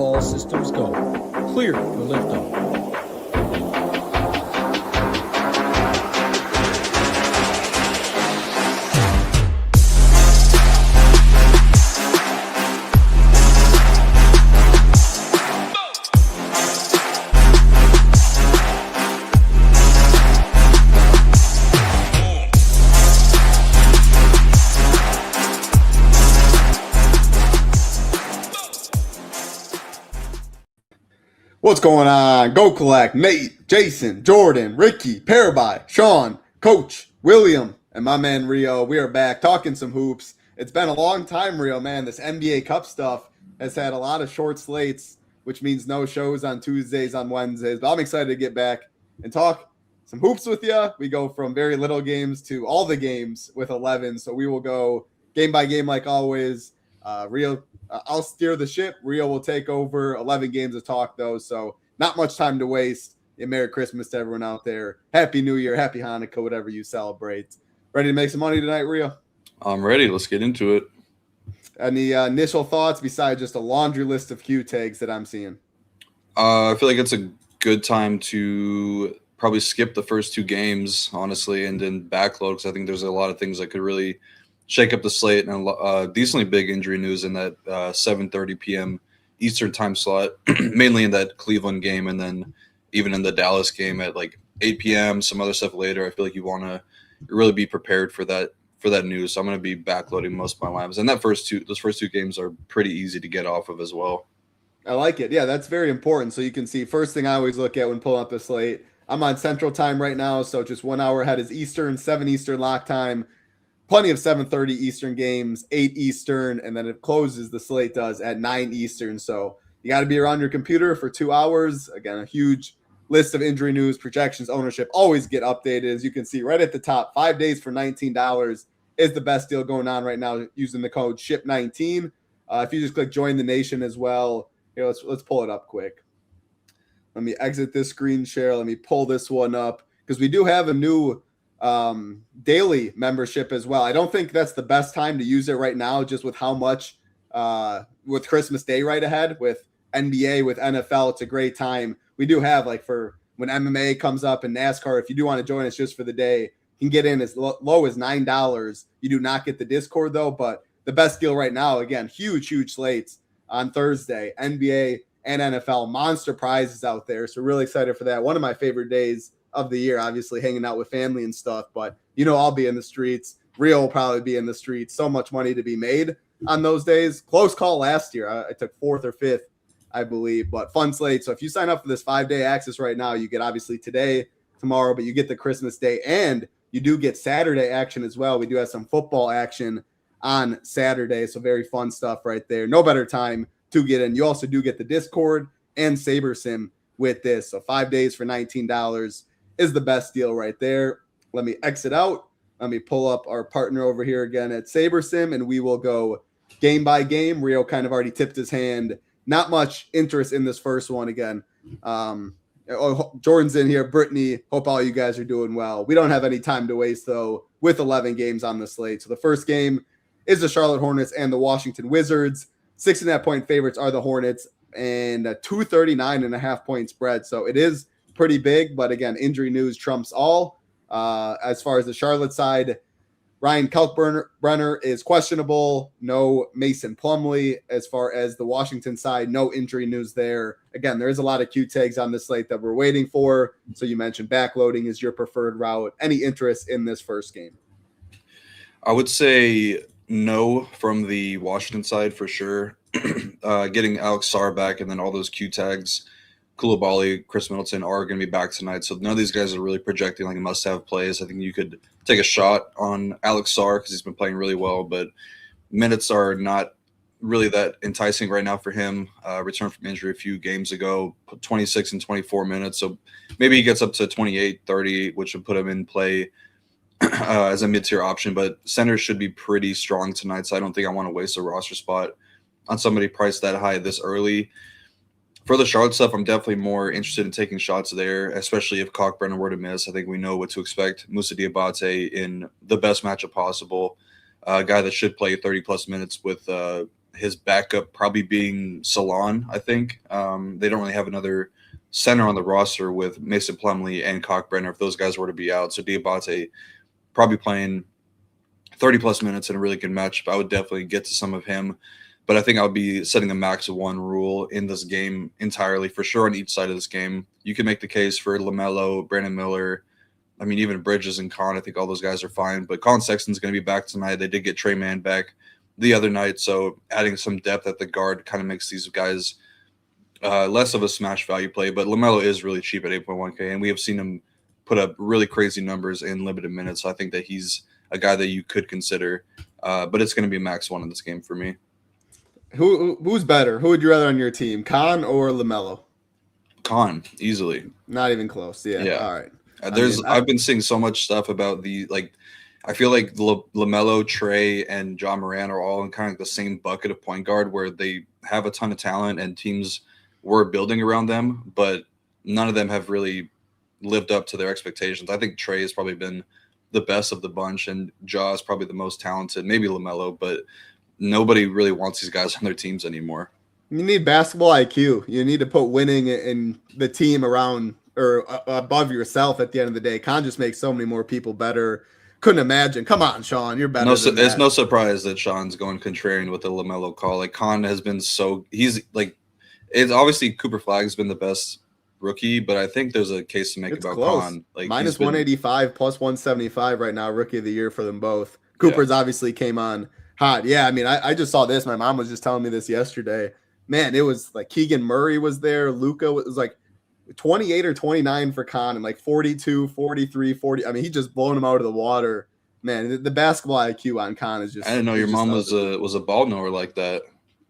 All systems go. Clear for liftoff. What's going on? Go Collect, Nate, Jason, Jordan, Ricky, Paraby, Sean, Coach, William, and my man Rio. We are back talking some hoops. It's been a long time, Rio, man. This NBA Cup stuff has had a lot of short slates, which means no shows on Tuesdays, on Wednesdays. But I'm excited to get back and talk some hoops with you. We go from very little games to all the games with 11. So we will go game by game like always. Rio, I'll steer the ship. Rio will take over. 11 games of talk, though, so not much time to waste. And Merry Christmas to everyone out there. Happy New Year, Happy Hanukkah, whatever you celebrate. Ready to make some money tonight, Rio? I'm ready. Let's get into it. Any initial thoughts besides just a laundry list of Q tags that I'm seeing? I feel like it's a good time to probably skip the first two games, honestly, and then backload, because I think there's a lot of things that could really shake up the slate, and decently big injury news in that 7:30 p.m. Eastern time slot, mainly in that Cleveland game, and then even in the Dallas game at like 8 p.m. Some other stuff later. I feel like you want to really be prepared for that news. So I'm going to be backloading most of my lines, and those first two games are pretty easy to get off of as well. I like it. Yeah, that's very important. So you can see, first thing I always look at when pulling up the slate, I'm on Central Time right now, so just 1 hour ahead is Eastern, 7 Eastern lock time. Plenty of 7:30 Eastern games, 8 Eastern, and then it closes, the slate does, at 9 Eastern. So you got to be around your computer for 2 hours. Again, a huge list of injury news, projections, ownership, always get updated. As you can see right at the top, 5 days for $19 is the best deal going on right now using the code SHIP19. If you just click Join the Nation as well, here, let's pull it up quick. Let me exit this screen share. Let me pull this one up, because we do have a new daily membership as well. I don't think that's the best time to use it right now, just with how much with Christmas Day right ahead, with NBA, with NFL. It's a great time. We do have, like, for when MMA comes up and NASCAR, if you do want to join us just for the day, you can get in as low as $9. You do not get the Discord though, but the best deal right now, again, huge slates on Thursday, NBA and NFL, monster prizes out there. So really excited for that. One of my favorite days of the year, obviously hanging out with family and stuff, but I'll be in the streets. Rio will probably be in the streets. So much money to be made on those days. Close call last year. I took 4th or 5th, I believe, but fun slate. So if you sign up for this 5-day access right now, you get obviously today, tomorrow, but you get the Christmas Day, and you do get Saturday action as well. We do have some football action on Saturday, so very fun stuff right there. No better time to get in. You also do get the Discord and Saber Sim with this. So 5 days for $19 is the best deal right there. Let me exit out. Let me pull up our partner over here again at SaberSim, and we will go game by game. Rio kind of already tipped his hand. Not much interest in this first one again. Jordan's in here. Brittany, hope all you guys are doing well. We don't have any time to waste, though, with 11 games on the slate. So the first game is the Charlotte Hornets and the Washington Wizards. 6.5-point favorites are the Hornets, and a 239.5 point spread. So it is pretty big, but again, injury news trumps all. As far as the Charlotte side, Ryan Kalkbrenner is questionable. No Mason Plumlee. As far as the Washington side, no injury news there. Again, there is a lot of Q tags on this slate that we're waiting for. So you mentioned backloading is your preferred route. Any interest in this first game? I would say no from the Washington side for sure. Getting Alex Sarr back, and then all those Q tags, Koulibaly, Chris Middleton are going to be back tonight. So none of these guys are really projecting like must-have plays. I think you could take a shot on Alex Sarr because he's been playing really well, but minutes are not really that enticing right now for him. Returned from injury a few games ago, 26 and 24 minutes. So maybe he gets up to 28, 30, which would put him in play as a mid-tier option. But centers should be pretty strong tonight, so I don't think I want to waste a roster spot on somebody priced that high this early. For the Charlotte stuff, I'm definitely more interested in taking shots there, especially if Kalkbrenner were to miss. I think we know what to expect. Moussa Diabate in the best matchup possible. A guy that should play 30-plus minutes with his backup probably being Salon, I think. They don't really have another center on the roster with Mason Plumlee and Cockbrenner if those guys were to be out. So Diabate probably playing 30-plus minutes in a really good matchup. I would definitely get to some of him. But I think I would be setting a max of one rule in this game entirely, for sure, on each side of this game. You can make the case for LaMelo, Brandon Miller. I mean, even Bridges and Con, I think all those guys are fine. But Colin Sexton's going to be back tonight. They did get Trey Mann back the other night, so adding some depth at the guard kind of makes these guys less of a smash value play. But LaMelo is really cheap at 8.1K, and we have seen him put up really crazy numbers in limited minutes. So I think that he's a guy that you could consider. But it's going to be max one in this game for me. Who's better? Who would you rather on your team, Con or LaMelo? Con, easily. Not even close. Yeah. All right. I've been seeing so much stuff about I feel like LaMelo, Trey, and John Moran are all in kind of the same bucket of point guard where they have a ton of talent and teams were building around them, but none of them have really lived up to their expectations. I think Trey has probably been the best of the bunch, and Ja is probably the most talented, maybe LaMelo, but nobody really wants these guys on their teams anymore. You need basketball IQ. You need to put winning in the team around or above yourself at the end of the day. Con just makes so many more people better. Couldn't imagine. Come on, Sean. You're better than that. It's no surprise that Sean's going contrarian with the LaMelo call. Like, Con has been it's obviously Cooper Flagg's been the best rookie, but I think there's a case to make about close. Con. Like, minus 185 plus 175 right now, rookie of the year for them both. Cooper's obviously came on hot. Yeah, I mean, I just saw this. My mom was just telling me this yesterday. Man, it was like Keegan Murray was there. Luka was like 28 or 29 for Con and like 42, 43, 40. I mean, he just blown him out of the water. Man, the basketball IQ on Con is just. I didn't know your mom was a ball knower like that.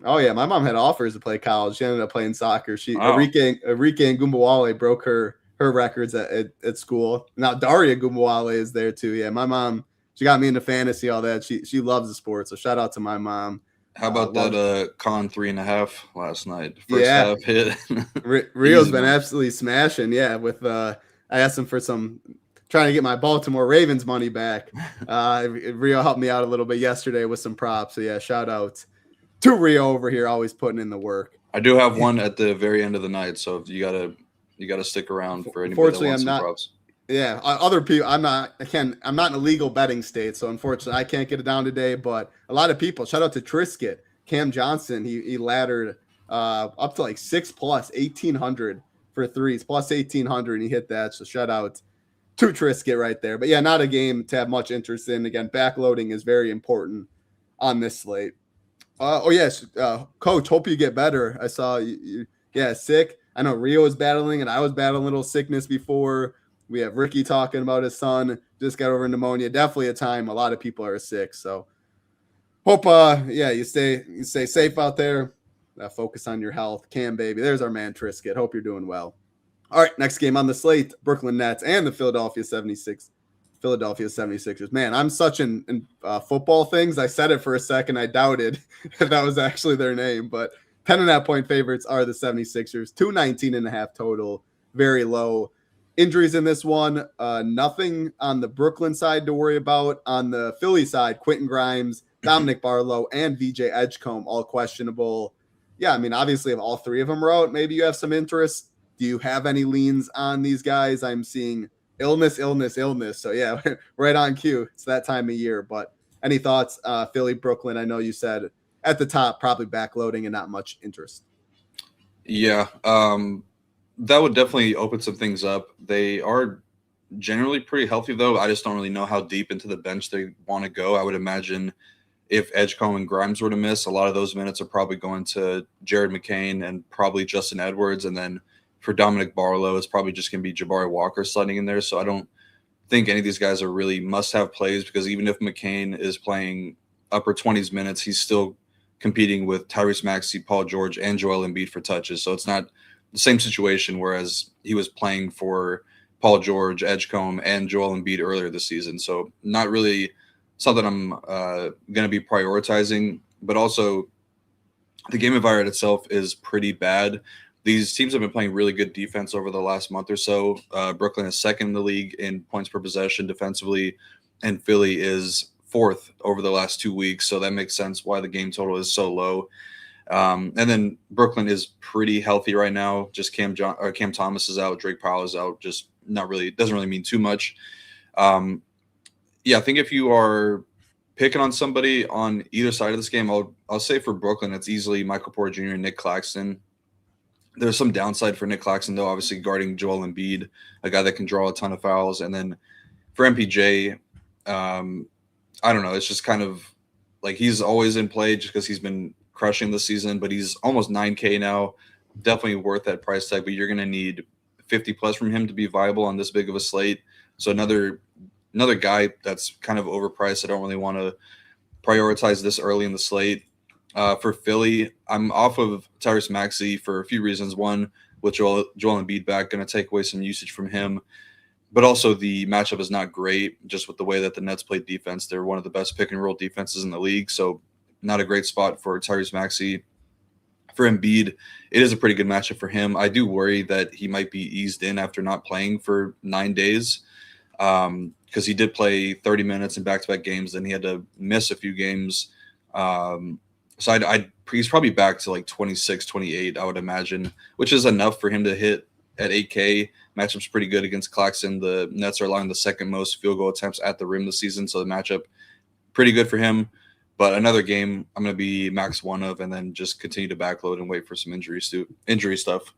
Oh yeah, my mom had offers to play college. She ended up playing soccer. Enrique Ngumbawale broke her records at school. Now Daria Ngumbawale is there too. Yeah, my mom, she got me into fantasy, all that. She loves the sport. So shout out to my mom. How about that Con 3.5 last night? First half hit. Rio's been absolutely smashing. Yeah, with I asked him for trying to get my Baltimore Ravens money back. Rio helped me out a little bit yesterday with some props. So yeah, shout out to Rio over here, always putting in the work. I do have one at the very end of the night, so if you gotta stick around for anybody that wants some props. Yeah, other people. I'm not in a legal betting state, so unfortunately I can't get it down today. But a lot of people. Shout out to Trisket, Cam Johnson. He laddered up to like 6+ 1,800 for threes, plus 1,800, and he hit that. So shout out to Trisket right there. But yeah, not a game to have much interest in. Again, backloading is very important on this slate. Coach, hope you get better. I saw you sick. I know Rio was battling, and I was battling a little sickness before. We have Ricky talking about his son just got over pneumonia. Definitely a time a lot of people are sick. So hope you stay safe out there. Focus on your health. Cam, baby. There's our man Trisket. Hope you're doing well. All right, next game on the slate, Brooklyn Nets and the Philadelphia 76ers. Man, I'm such in football things. I said it for a second. I doubted if that was actually their name, but 10.5 point favorites are the 76ers. 219.5 total. Very low. Injuries in this one, nothing on the Brooklyn side to worry about. On the Philly side, Quentin Grimes, Dominic Barlow, and VJ Edgecombe, all questionable. Yeah, I mean, obviously, if all three of them are out, maybe you have some interest. Do you have any leans on these guys? I'm seeing illness. So, yeah, right on cue. It's that time of year. But any thoughts, Philly, Brooklyn? I know you said at the top, probably backloading and not much interest. Yeah, that would definitely open some things up. They are generally pretty healthy, though. I just don't really know how deep into the bench they want to go. I would imagine if Edgecombe and Grimes were to miss, a lot of those minutes are probably going to Jared McCain and probably Justin Edwards. And then for Dominic Barlow, it's probably just going to be Jabari Walker sliding in there. So I don't think any of these guys are really must-have plays because even if McCain is playing upper 20s minutes, he's still competing with Tyrese Maxey, Paul George, and Joel Embiid for touches. So it's not the same situation, whereas he was playing for Paul George, Edgecombe, and Joel Embiid earlier this season. So not really something I'm going to be prioritizing, but also the game environment itself is pretty bad. These teams have been playing really good defense over the last month or so. Brooklyn is second in the league in points per possession defensively, and Philly is fourth over the last 2 weeks, so that makes sense why the game total is so low. And then Brooklyn is pretty healthy right now. Just Cam Thomas is out, Drake Powell is out. Just not really, doesn't really mean too much. I think if you are picking on somebody on either side of this game, I'll say for Brooklyn, it's easily Michael Porter Jr. and Nick Claxton. There's some downside for Nick Claxton, though, obviously guarding Joel Embiid, a guy that can draw a ton of fouls. And then for MPJ, I don't know. It's just kind of like he's always in play just because he's been crushing this season, but he's almost 9K now. Definitely worth that price tag, but you're going to need 50 plus from him to be viable on this big of a slate. So another guy that's kind of overpriced. I don't really want to prioritize this early in the slate. For Philly, I'm off of Tyrese Maxey for a few reasons. One, with Joel Embiid back, going to take away some usage from him. But also the matchup is not great, just with the way that the Nets play defense. They're one of the best pick-and-roll defenses in the league, so not a great spot for Tyrese Maxey. For Embiid, it is a pretty good matchup for him. I do worry that he might be eased in after not playing for 9 days because he did play 30 minutes in back-to-back games, then he had to miss a few games. So he's probably back to like 26, 28, I would imagine, which is enough for him to hit at 8K. Matchup's pretty good against Claxton. The Nets are allowing the second most field goal attempts at the rim this season, so the matchup pretty good for him. But another game I'm going to be max one of and then just continue to backload and wait for some injury stuff.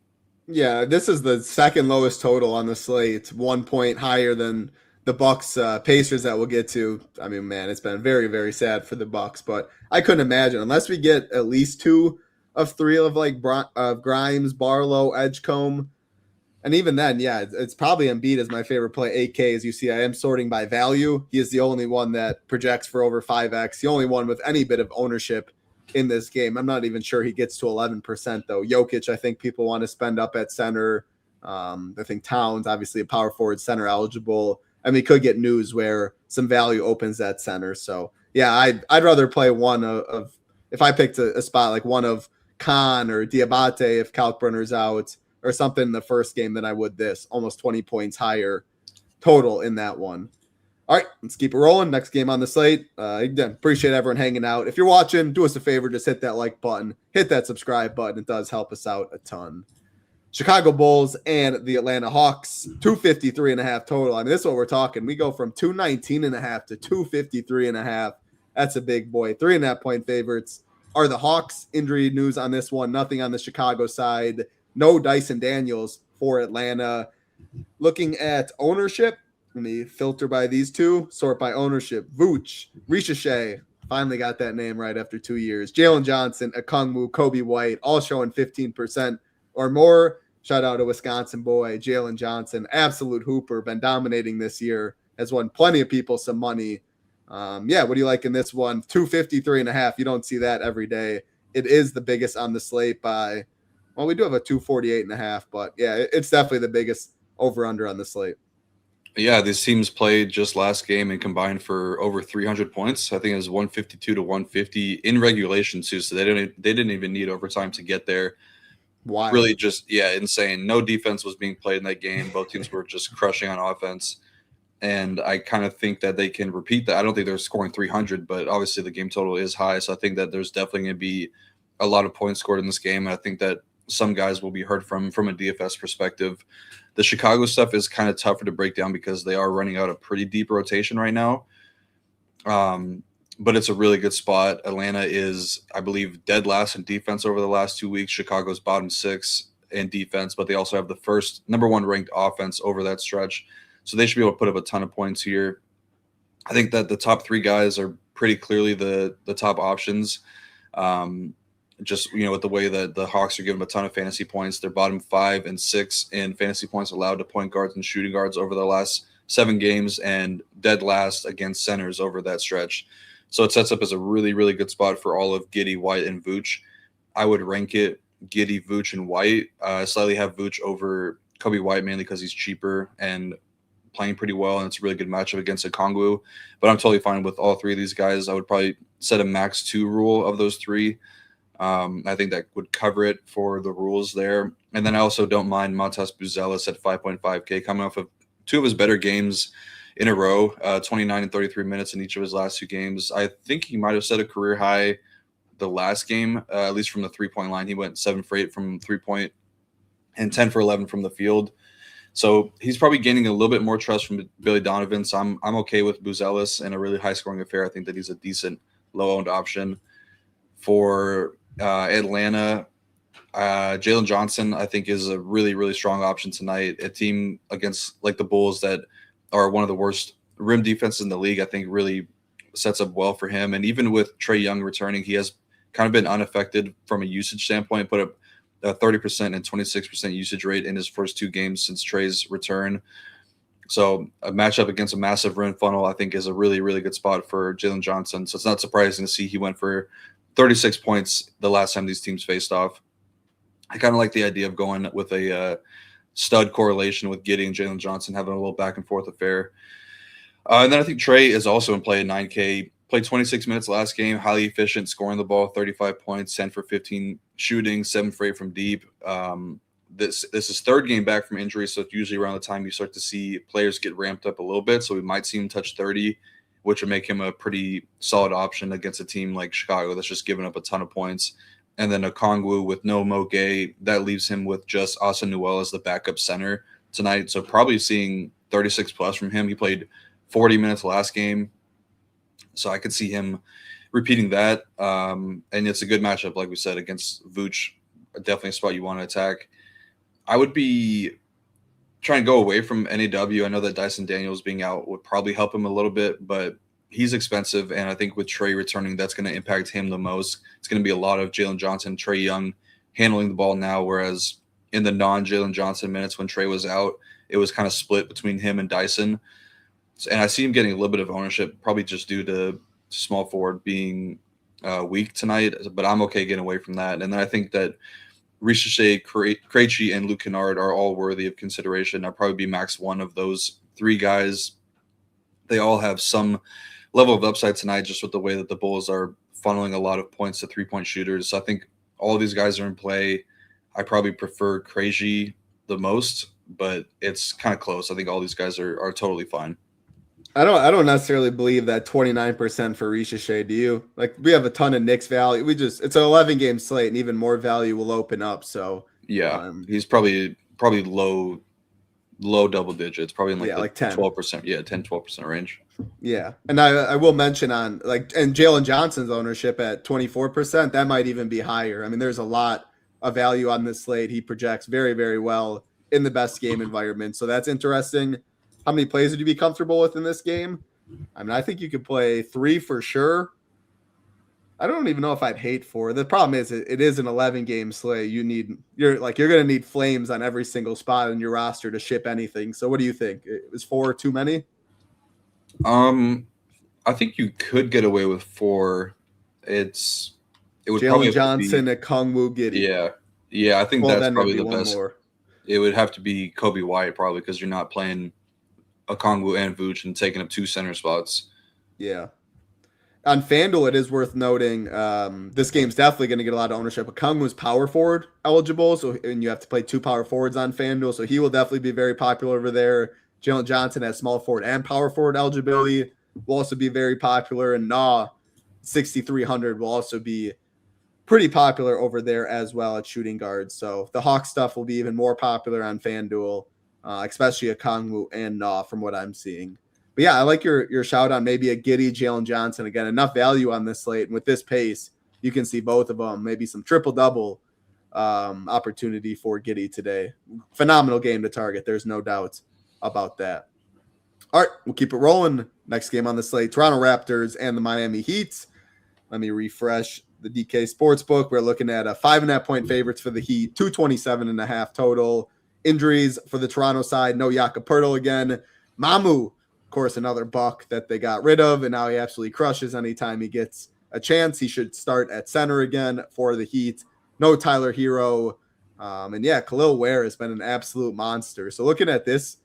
Yeah, this is the second lowest total on the slate. It's 1 point higher than the Bucks Pacers that we'll get to. I mean, man, it's been very, very sad for the Bucks, but I couldn't imagine unless we get at least 2 of 3 of like Grimes, Barlow, Edgecombe. And even then, yeah, it's probably Embiid as my favorite play. 8K, as you see, I am sorting by value. He is the only one that projects for over 5X. The only one with any bit of ownership in this game. I'm not even sure he gets to 11%, though. Jokic, I think people want to spend up at center. I think Towns, obviously a power forward, center eligible. I mean, could get news where some value opens at center. So, yeah, I'd rather play one of if I picked a spot like one of Khan or Diabate if Kalkbrenner's out, or something in the first game than I would this. Almost 20 points higher total in that one. All right, let's keep it rolling. Next game on the slate. Again, appreciate everyone hanging out. If you're watching, do us a favor. Just hit that like button. Hit that subscribe button. It does help us out a ton. Chicago Bulls and the Atlanta Hawks, 253.5 total. I mean, this is what we're talking. We go from 219.5 to 253.5. That's a big boy. 3.5 point favorites are the Hawks. Injury news on this one. Nothing on the Chicago side. No Dyson Daniels for Atlanta. Looking at ownership, let me filter by these two, sort by ownership. Vooch, Ricochet, finally got that name right after 2 years. Jalen Johnson, Okongwu, Kobe White, all showing 15% or more. Shout out to Wisconsin boy, Jalen Johnson, absolute hooper, been dominating this year, has won plenty of people some money. What do you like in this one? 253.5. You don't see that every day. It is the biggest on the slate by... Well, we do have a 248.5, but yeah, it's definitely the biggest over-under on the slate. Yeah, these teams played just last game and combined for over 300 points. I think it was 152 to 150 in regulation too. So they didn't even need overtime to get there. Wow. Really just, insane. No defense was being played in that game. Both teams were just crushing on offense. And I kind of think that they can repeat that. I don't think they're scoring 300, but obviously the game total is high. So I think that there's definitely going to be a lot of points scored in this game. And I think that some guys will be hurt from a DFS perspective. The Chicago stuff is kind of tougher to break down because they are running out a pretty deep rotation right now. But it's a really good spot. Atlanta is, I believe, dead last in defense over the last 2 weeks. Chicago's bottom 6 in defense, but they also have the first number 1 ranked offense over that stretch. So they should be able to put up a ton of points here. I think that the top 3 guys are pretty clearly the top options. Just, with the way that the Hawks are giving a ton of fantasy points, they're bottom 5 and 6 in fantasy points allowed to point guards and shooting guards over the last 7 games and dead last against centers over that stretch. So it sets up as a really, really good spot for all of Giddey, White, and Vooch. I would rank it Giddey, Vooch, and White. I slightly have Vooch over Kobe White mainly because he's cheaper and playing pretty well, and it's a really good matchup against Okongwu. But I'm totally fine with all 3 of these guys. I would probably set a max 2 rule of those 3. I think that would cover it for the rules there. And then I also don't mind Matas Buzelis at 5.5K coming off of 2 of his better games in a row, 29 and 33 minutes in each of his last 2 games. I think he might have set a career high the last game, at least from the 3-point line. He went 7 for 8 from 3-point and 10 for 11 from the field. So he's probably gaining a little bit more trust from Billy Donovan. So I'm okay with Buzelis in a really high-scoring affair. I think that he's a decent low-owned option. For Atlanta, Jalen Johnson, I think, is a really, really strong option tonight. A team against like the Bulls that are one of the worst rim defenses in the league, I think really sets up well for him. And even with Trae Young returning, he has kind of been unaffected from a usage standpoint, put up a 30% and 26% usage rate in his first 2 games since Trae's return. So a matchup against a massive rim funnel, I think, is a really, really good spot for Jalen Johnson. So it's not surprising to see he went for 36 points the last time these teams faced off. I kind of like the idea of going with a stud correlation with Giddey and Jalen Johnson having a little back and forth affair. And then I think Trae is also in play at 9K. Played 26 minutes last game, highly efficient, scoring the ball, 35 points, 10 for 15 shooting, 7 for 8 from deep. This is 3rd game back from injury, so it's usually around the time you start to see players get ramped up a little bit. So we might see him touch 30, which would make him a pretty solid option against a team like Chicago that's just giving up a ton of points. And then Okongwu with no Mo Gay, that leaves him with just Asa Newell as the backup center tonight. So probably seeing 36 plus from him. He played 40 minutes last game, so I could see him repeating that. And it's a good matchup, like we said, against Vooch. Definitely a spot you want to attack. I would be trying to go away from NAW. I know that Dyson Daniels being out would probably help him a little bit, but he's expensive, and I think with Trae returning, that's going to impact him the most. It's going to be a lot of Jalen Johnson, Trae Young handling the ball now, whereas in the non-Jalen Johnson minutes when Trae was out, it was kind of split between him and Dyson. And I see him getting a little bit of ownership, probably just due to small forward being weak tonight, but I'm okay getting away from that. And then I think that Ricochet, Krejci, and Luke Kennard are all worthy of consideration. I'll probably be max one of those 3 guys. They all have some level of upside tonight just with the way that the Bulls are funneling a lot of points to 3-point shooters. So I think all of these guys are in play. I probably prefer Krejci the most, but it's kind of close. I think all these guys are totally fine. I don't necessarily believe that 29% for Ricochet. Do you? Like, we have a ton of Knicks value. It's an 11-game slate, and even more value will open up. So yeah, he's probably low double digits, probably in like 10, 12%. Yeah, 10-12% range. Yeah, and I will mention and Jalen Johnson's ownership at 24%, that might even be higher. I mean, there's a lot of value on this slate. He projects very, very well in the best game environment, so that's interesting. How many plays would you be comfortable with in this game? I mean, I think you could play 3 for sure. I don't even know if I'd hate 4. The problem is it is an 11-game slate. You're going to need flames on every single spot in your roster to ship anything. So what do you think? Is 4 too many? I think you could get away with 4. It would Jalen probably Johnson, Okongwu, Giddey. Yeah. I think that's probably the best. More. It would have to be Kobe White probably because you're not playing Okongwu and Vooch and taking up 2 center spots. Yeah. On FanDuel, it is worth noting this game's definitely going to get a lot of ownership. Okongwu's power forward eligible, and you have to play 2 power forwards on FanDuel, so he will definitely be very popular over there. Jalen Johnson has small forward and power forward eligibility, will also be very popular, and 6,300 will also be pretty popular over there as well at shooting guards. So the Hawk stuff will be even more popular on FanDuel, especially Okongwu and from what I'm seeing. But yeah, I like your shout on maybe a Giddey, Jalen Johnson. Again, enough value on this slate. And with this pace, you can see both of them, maybe some triple-double opportunity for Giddey today. Phenomenal game to target. There's no doubt about that. All right, we'll keep it rolling. Next game on the slate, Toronto Raptors and the Miami Heat. Let me refresh the DK Sportsbook. We're looking at a 5.5-point favorites for the Heat, 227.5 total. Injuries for the Toronto side, no Jakob Poeltl again. Mamu, of course, another buck that they got rid of, and now he absolutely crushes anytime he gets a chance. He should start at center again for the Heat. No Tyler Hero. And yeah, Khalil Ware has been an absolute monster. So looking at this,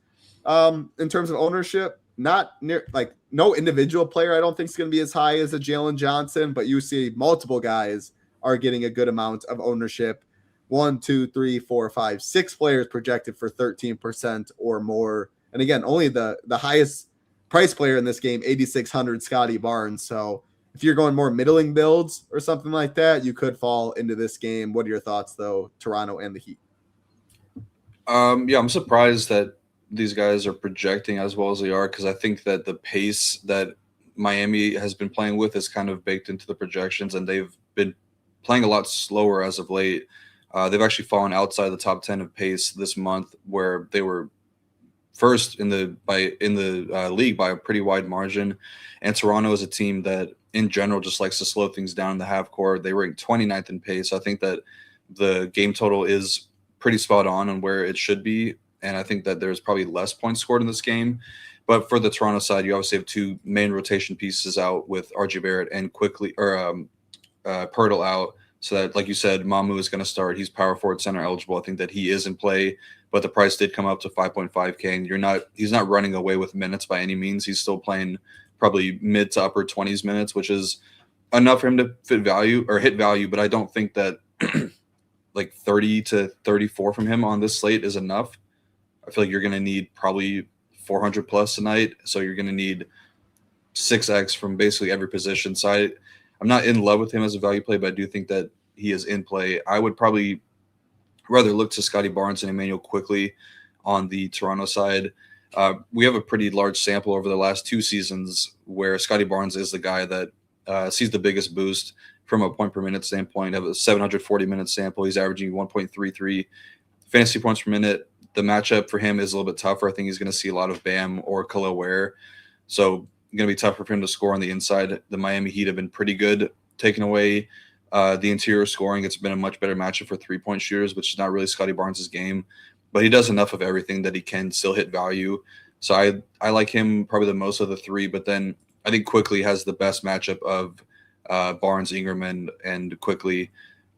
in terms of ownership, not near like no individual player I don't think is going to be as high as a Jalen Johnson, but you see multiple guys are getting a good amount of ownership. 1, 2, 3, 4, 5, 6 players projected for 13% or more. And again, only the highest price player in this game, 8,600 Scotty Barnes. So if you're going more middling builds or something like that, you could fall into this game. What are your thoughts, though, Toronto and the Heat? Yeah, I'm surprised that these guys are projecting as well as they are, because I think that the pace that Miami has been playing with is kind of baked into the projections, and they've been playing a lot slower as of late. They've actually fallen outside the top 10 of pace this month, where they were first in the league by a pretty wide margin. And Toronto is a team that in general just likes to slow things down in the half court. They rank 29th in pace. So I think that the game total is pretty spot on where it should be. And I think that there's probably less points scored in this game. But for the Toronto side, you obviously have two main rotation pieces out with RJ Barrett and Pirtle out. So that, like you said, Mamu is going to start. He's power forward center eligible. I think that he is in play, but the price did come up to 5.5K, and he's not running away with minutes by any means. He's still playing probably mid to upper 20s minutes, which is enough for him to hit value. But I don't think that like 30 to 34 from him on this slate is enough. I feel like you're going to need probably 400 plus tonight. So you're going to need 6X from basically every position. So I'm not in love with him as a value play, but I do think that he is in play. I would probably rather look to Scotty Barnes and Emmanuel quickly on the Toronto side. We have a pretty large sample over the last 2 seasons where Scotty Barnes is the guy that sees the biggest boost from a point per minute standpoint. Of a 740-minute sample, he's averaging 1.33 fantasy points per minute. The matchup for him is a little bit tougher. I think he's going to see a lot of Bam or Khalil Ware. So going to be tougher for him to score on the inside. The Miami Heat have been pretty good taking away the interior scoring. It's been a much better matchup for 3-point shooters, which is not really Scotty Barnes' game. But he does enough of everything that he can still hit value. So I like him probably the most of the 3. But then I think Quickly has the best matchup of Barnes, Ingram, and Quickly.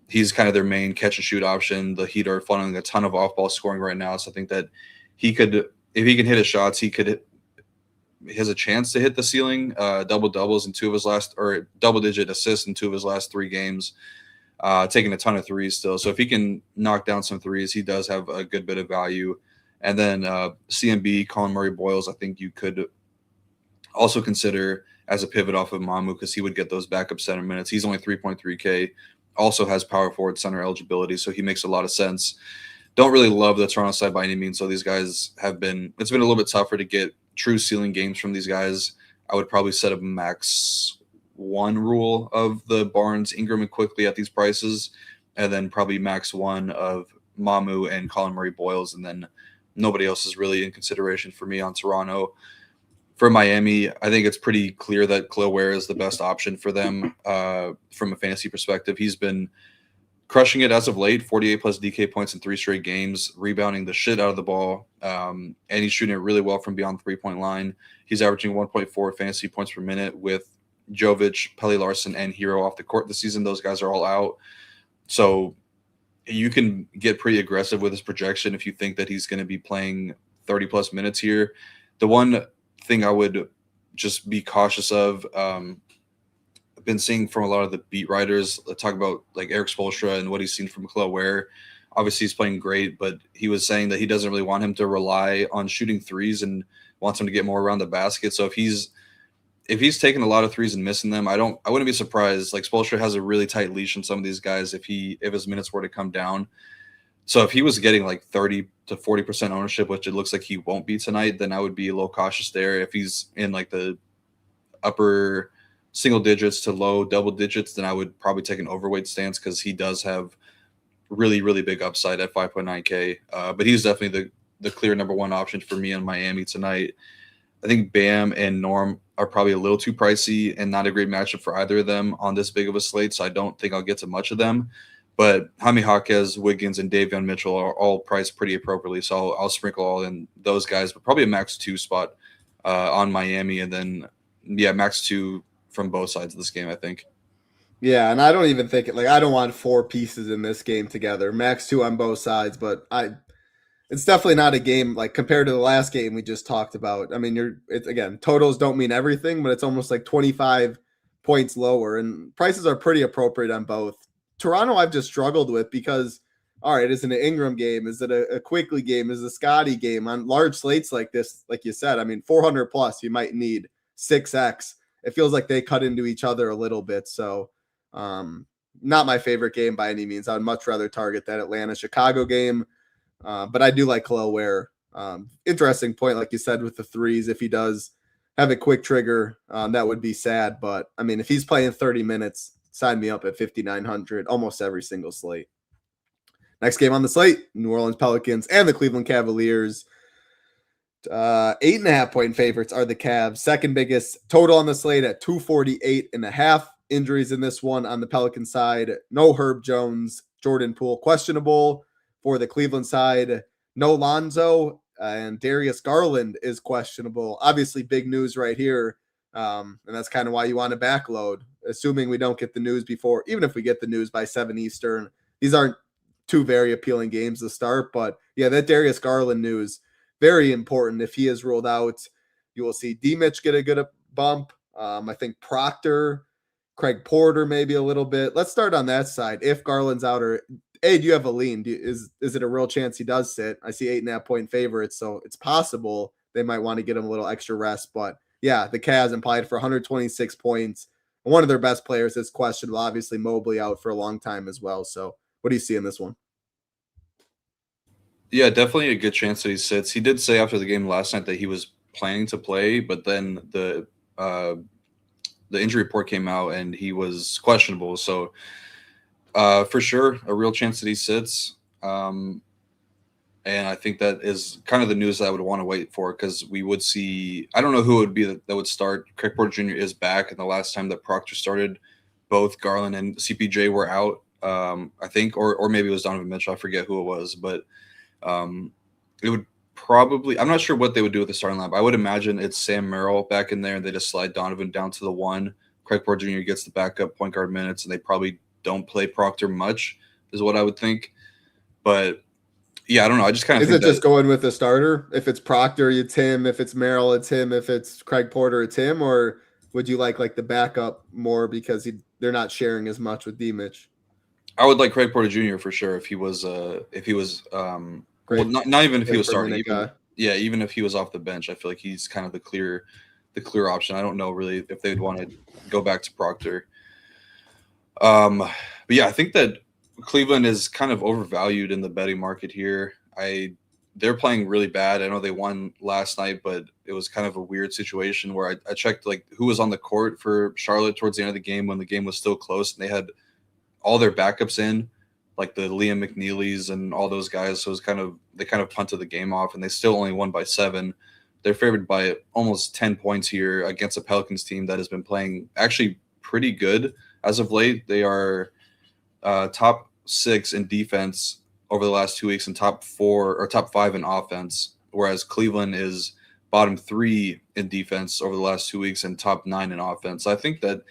He's kind of their main catch-and-shoot option. The Heat are funneling a ton of off-ball scoring right now. So I think that he could, if he can hit his shots, he has a chance to hit the ceiling, double-doubles in 2 of his last – or double-digit assists in 2 of his last 3 games, taking a ton of threes still. So if he can knock down some threes, he does have a good bit of value. And then CMB, Colin Murray-Boyles, I think you could also consider as a pivot off of Mamu, because he would get those backup center minutes. He's only 3.3K, also has power forward center eligibility, so he makes a lot of sense. Don't really love the Toronto side by any means. So these guys it's been a little bit tougher to get true ceiling games from these guys. I would probably set a max 1 rule of the Barnes, Ingram, and Quickly at these prices, and then probably max 1 of Mamu and Colin Murray-Boyles, and then nobody else is really in consideration for me on Toronto. For Miami, I think it's pretty clear that Khalil Ware is the best option for them from a fantasy perspective. He's been crushing it as of late, 48 plus DK points in 3 straight games, rebounding the shit out of the ball, and he's shooting it really well from beyond the 3-point line. He's averaging 1.4 fantasy points per minute with Jovic, Pelly Larson, and Hero off the court this season. Those guys are all out. So you can get pretty aggressive with his projection if you think that he's going to be playing 30-plus minutes here. The one thing I would just be cautious of, I've been seeing from a lot of the beat writers talk about like Eric Spoelstra and what he's seen from Khalil Ware. Obviously, he's playing great, but he was saying that he doesn't really want him to rely on shooting threes and wants him to get more around the basket. So if he's taking a lot of threes and missing them, I wouldn't be surprised. Like Spoelstra has a really tight leash on some of these guys if his minutes were to come down. So if he was getting like 30 to 40% ownership, which it looks like he won't be tonight, then I would be a little cautious there. If he's in like the upper single digits to low double digits, then I would probably take an overweight stance, because he does have really, really big upside at 5.9K. But he's definitely the clear number 1 option for me in Miami tonight. I think Bam and Norm are probably a little too pricey and not a great matchup for either of them on this big of a slate, so I don't think I'll get to much of them. But Jaime Jaquez, Wiggins, and Davion Mitchell are all priced pretty appropriately, so I'll sprinkle all in those guys, but probably a max 2 spot on Miami, and then, max 2 from both sides of this game, I think. Yeah, and I don't even think I don't want 4 pieces in this game together. Max 2 on both sides, but it's definitely not a game like compared to the last game we just talked about. I mean, again, totals don't mean everything, but it's almost like 25 points lower, and prices are pretty appropriate on both. Toronto I've just struggled with because all right, is it an Ingram game? Is it a Quickly game? Is it a Scotty game? On large slates like this, like you said, I mean, 400 plus, you might need 6x. It feels like they cut into each other a little bit. So not my favorite game by any means. I would much rather target that Atlanta-Chicago game. But I do like Khalil Ware. Interesting point, like you said, with the threes. If he does have a quick trigger, that would be sad. But, I mean, if he's playing 30 minutes, sign me up at 5,900 almost every single slate. Next game on the slate, New Orleans Pelicans and the Cleveland Cavaliers. 8.5 point favorites are the Cavs. Second biggest total on the slate at 248.5. Injuries in this one on the Pelican side. No Herb Jones, Jordan Poole questionable. For the Cleveland side, no Lonzo, and Darius Garland is questionable. Obviously, big news right here. And that's kind of why you want to backload, assuming we don't get the news before, even if we get the news by 7 Eastern. These aren't two very appealing games to start, but yeah, that Darius Garland news, very important. If he is ruled out, you will see D-Mitch get a good bump. I think Proctor, Craig Porter, maybe a little bit. Let's start on that side. If Garland's out, or do you have a lean? Is it a real chance he does sit? I see 8.5 point favorites, so it's possible they might want to get him a little extra rest. But yeah, the Cavs implied for 126 points. One of their best players is questionable. Obviously, Mobley out for a long time as well. So what do you see in this one? Yeah, definitely a good chance that he sits. He did say after the game last night that he was planning to play, but then the injury report came out and he was questionable. So for sure, a real chance that he sits. And I think that is kind of the news that I would want to wait for, because we would see – I don't know who it would be that would start. Craig Porter Jr. is back, and the last time that Proctor started, both Garland and CPJ were out, I think, or maybe it was Donovan Mitchell. I forget who it was, but it would probably – I'm not sure what they would do with the starting lineup. I would imagine it's Sam Merrill back in there, and they just slide Donovan down to the 1. Craig Porter Jr. gets the backup point guard minutes, and they probably don't play Proctor much is what I would think. But – yeah, I don't know. I just kind of is it just going with the starter? If it's Proctor, it's him. If it's Merrill, it's him. If it's Craig Porter, it's him. Or would you like the backup more because they're not sharing as much with D-Mitch? I would like Craig Porter Jr. for sure if he was well, not even if he was starting. Even if he was off the bench, I feel like he's kind of the clear option. I don't know really if they'd want to go back to Proctor. But yeah, I think that Cleveland is kind of overvalued in the betting market here. They're playing really bad. I know they won last night, but it was kind of a weird situation where I checked who was on the court for Charlotte towards the end of the game when the game was still close, and they had all their backups in, like the Liam McNeelys and all those guys. So they kind of punted the game off, and they still only won by 7. They're favored by almost 10 points here against a Pelicans team that has been playing actually pretty good as of late. They are top 6 in defense over the last 2 weeks and top 4 or top 5 in offense, whereas Cleveland is bottom 3 in defense over the last 2 weeks and top 9 in offense. So I think that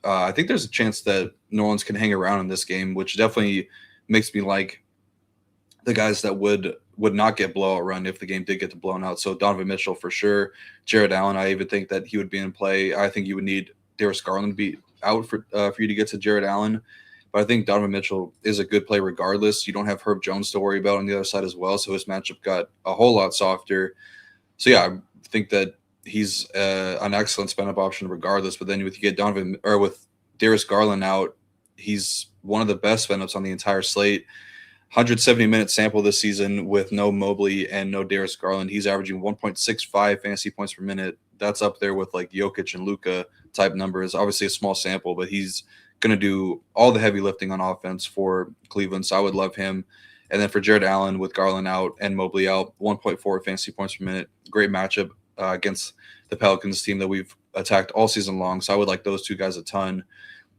there's a chance that New Orleans can hang around in this game, which definitely makes me like the guys that would not get blowout run if the game did get blown out. So Donovan Mitchell for sure, Jared Allen. I even think that he would be in play. I think you would need Darius Garland to be out for you to get to Jared Allen. But I think Donovan Mitchell is a good play regardless. You don't have Herb Jones to worry about on the other side as well, so his matchup got a whole lot softer. So, yeah, I think that he's an excellent spin-up option regardless. But then with Darius Garland out, he's one of the best spin-ups on the entire slate. 170-minute sample this season with no Mobley and no Darius Garland. He's averaging 1.65 fantasy points per minute. That's up there with Jokic and Luka type numbers. Obviously a small sample, but he's going to do all the heavy lifting on offense for Cleveland, so I would love him. And then for Jared Allen with Garland out and Mobley out, 1.4 fantasy points per minute. Great matchup against the Pelicans team that we've attacked all season long, so I would like those two guys a ton.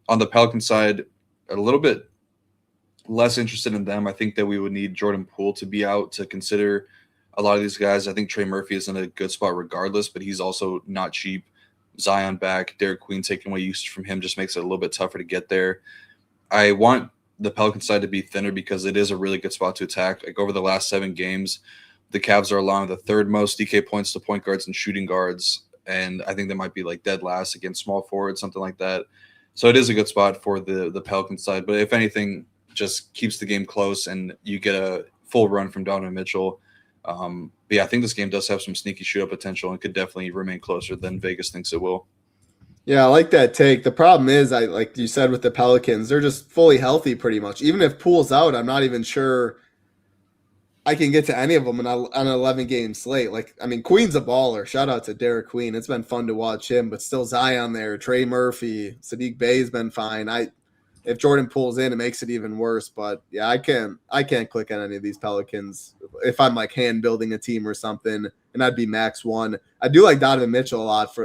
On the Pelican side, a little bit less interested in them. I think that we would need Jordan Poole to be out to consider a lot of these guys. I think Trey Murphy is in a good spot regardless, but he's also not cheap. Zion back, Derek Queen taking away usage from him just makes it a little bit tougher to get there. I want the Pelican side to be thinner because it is a really good spot to attack. Over the last 7 games, the Cavs are allowing the 3rd most DK points to point guards and shooting guards, and I think they might be dead last against small forwards, something like that. So it is a good spot for the Pelican side. But if anything, just keeps the game close, and you get a full run from Donovan Mitchell. But yeah, I think this game does have some sneaky shoot-up potential and could definitely remain closer than Vegas thinks it will. Yeah, I like that take. The problem is, like you said with the Pelicans, they're just fully healthy pretty much. Even if Poole's out, I'm not even sure I can get to any of them on an 11-game slate. Like, I mean, Queen's a baller. Shout out to Derek Queen. It's been fun to watch him, but still Zion there, Trey Murphy, Sadiq Bey's been fine. If Jordan pulls in, it makes it even worse. But yeah, I can't click on any of these Pelicans if I'm like hand building a team or something, and I'd be max one. I do like Donovan Mitchell a lot.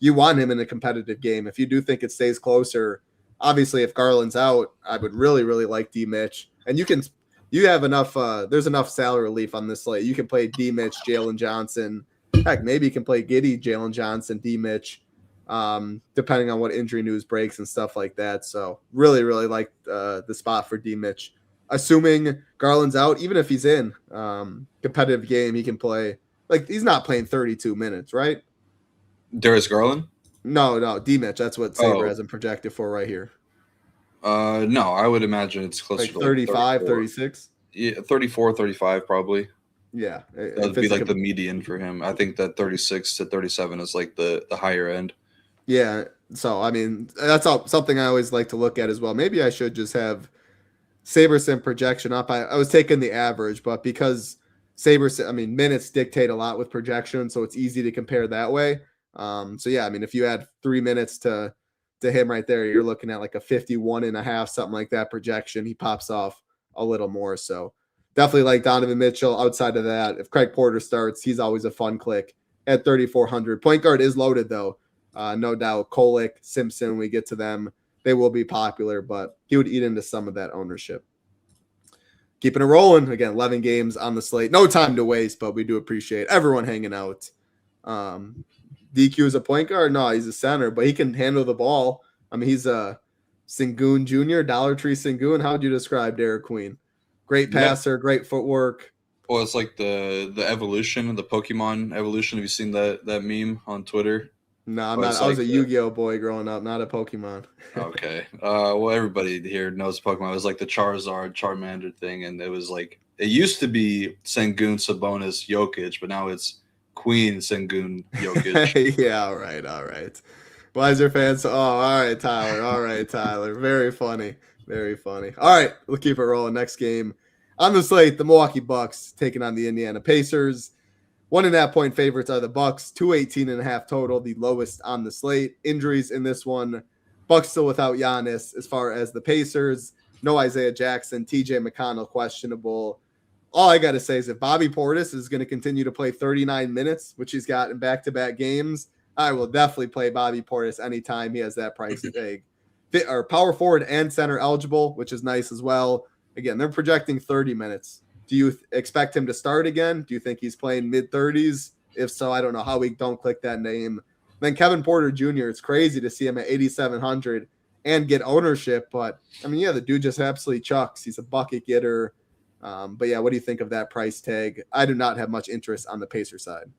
You want him in a competitive game. If you do think it stays closer, obviously if Garland's out, I would really, really like D Mitch. And you have enough, there's enough salary relief on this slate. You can play D Mitch, Jalen Johnson. Heck, maybe you can play Giddey, Jalen Johnson, D Mitch, depending on what injury news breaks and stuff like that. So really, really like the spot for D Mitch. Assuming Garland's out, even if he's in competitive game, he can play. Like, he's not playing 32 minutes, right? Darius Garland? No, D Mitch. That's what Saber has him projected for right here. No, I would imagine it's closer like to 35, 36. Yeah, 34, 35 probably. Yeah. That would be like the median for him. I think that 36 to 37 is like the higher end. Yeah. So, I mean, that's something I always like to look at as well. Maybe I should just have SaberSim projection up. I was taking the average, but because minutes dictate a lot with projection, so it's easy to compare that way. So yeah, I mean, if you add 3 minutes to him right there, you're looking at like a 51.5, something like that projection. He pops off a little more. So definitely like Donovan Mitchell. Outside of that, if Craig Porter starts, he's always a fun click at 3,400. Point guard is loaded though. No doubt. Kolek, Simpson, we get to them. They will be popular, but he would eat into some of that ownership. Keeping it rolling. Again, 11 games on the slate. No time to waste, but we do appreciate everyone hanging out. DQ is a point guard? No, he's a center, but he can handle the ball. I mean, he's a Sengun Jr., Dollar Tree Sengun. How would you describe Derek Queen? Great passer, great footwork. Well, it's like the evolution, the Pokemon evolution. Have you seen that meme on Twitter? No, I'm not. I was a Yu-Gi-Oh boy growing up, not a Pokemon. Okay. Well, everybody here knows Pokemon. It was like the Charizard, Charmander thing, and it was like it used to be Sengun, Sabonis, Jokic, but now it's Queen, Sengun, Jokic. Yeah, all right. Blazer fans. Oh, all right, Tyler. Very funny. Very funny. All right, we'll keep it rolling. Next game on the slate, the Milwaukee Bucks taking on the Indiana Pacers. 1.5 point favorites are the Bucks. 218.5 total, the lowest on the slate. Injuries in this one. Bucks still without Giannis. As far as the Pacers, no Isaiah Jackson, TJ McConnell questionable. All I got to say is if Bobby Portis is going to continue to play 39 minutes, which he's got in back-to-back games, I will definitely play Bobby Portis anytime he has that price tag. Or power forward and center eligible, which is nice as well. Again, they're projecting 30 minutes. Do you expect him to start again? Do you think he's playing mid-30s? If so, I don't know how we don't click that name. Then Kevin Porter Jr., it's crazy to see him at 8,700 and get ownership. But, I mean, yeah, the dude just absolutely chucks. He's a bucket getter. But, yeah, what do you think of that price tag? I do not have much interest on the Pacer side.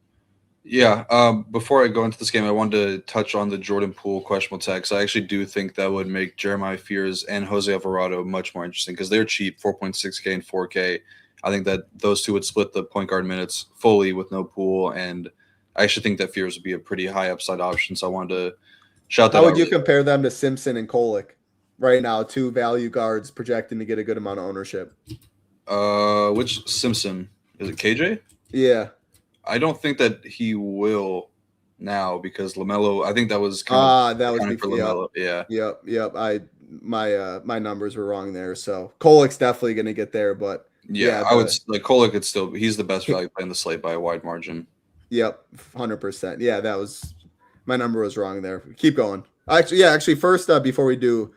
Yeah, before I go into this game, I wanted to touch on the Jordan Poole questionable tag. So I actually do think that would make Jeremiah Fears and Jose Alvarado much more interesting because they're cheap, 4.6K and 4K. I think that those two would split the point guard minutes fully with no Poole, and I actually think that Fears would be a pretty high upside option. So I wanted to shout that out. How would you compare them to Simpson and Kolek right now? Two value guards projecting to get a good amount of ownership. Which Simpson? Is it KJ? Yeah. I don't think that he will now because LaMelo. I think that was kind of that was for LaMelo. Yeah. Yep. My numbers were wrong there. So Kolek's definitely going to get there, but yeah, I would like Kolek could still. He's the best value play in the slate by a wide margin. Yep, 100%. Yeah, that was my number was wrong there. Keep going. Actually, first before we do,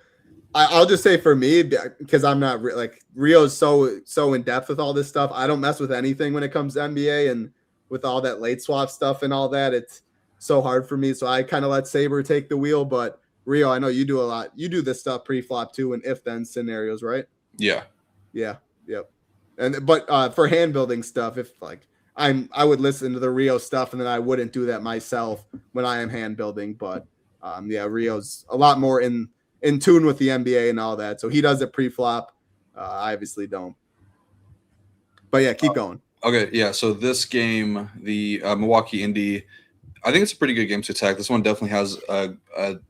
I'll just say for me because I'm not like Rio's so in depth with all this stuff. I don't mess with anything when it comes to NBA and with all that late swap stuff and all that. It's so hard for me, so I kind of let Saber take the wheel. But Rio, I know you do a lot. You do this stuff pre-flop too, and if-then scenarios, right? Yeah. Yep. But for hand building stuff, if like I would listen to the Rio stuff and then I wouldn't do that myself when I am hand building. But Rio's a lot more in tune with the NBA and all that. So he does it pre-flop. I obviously don't. But yeah, keep going. Okay, yeah. So this game, the Milwaukee Indy, I think it's a pretty good game to attack. This one definitely has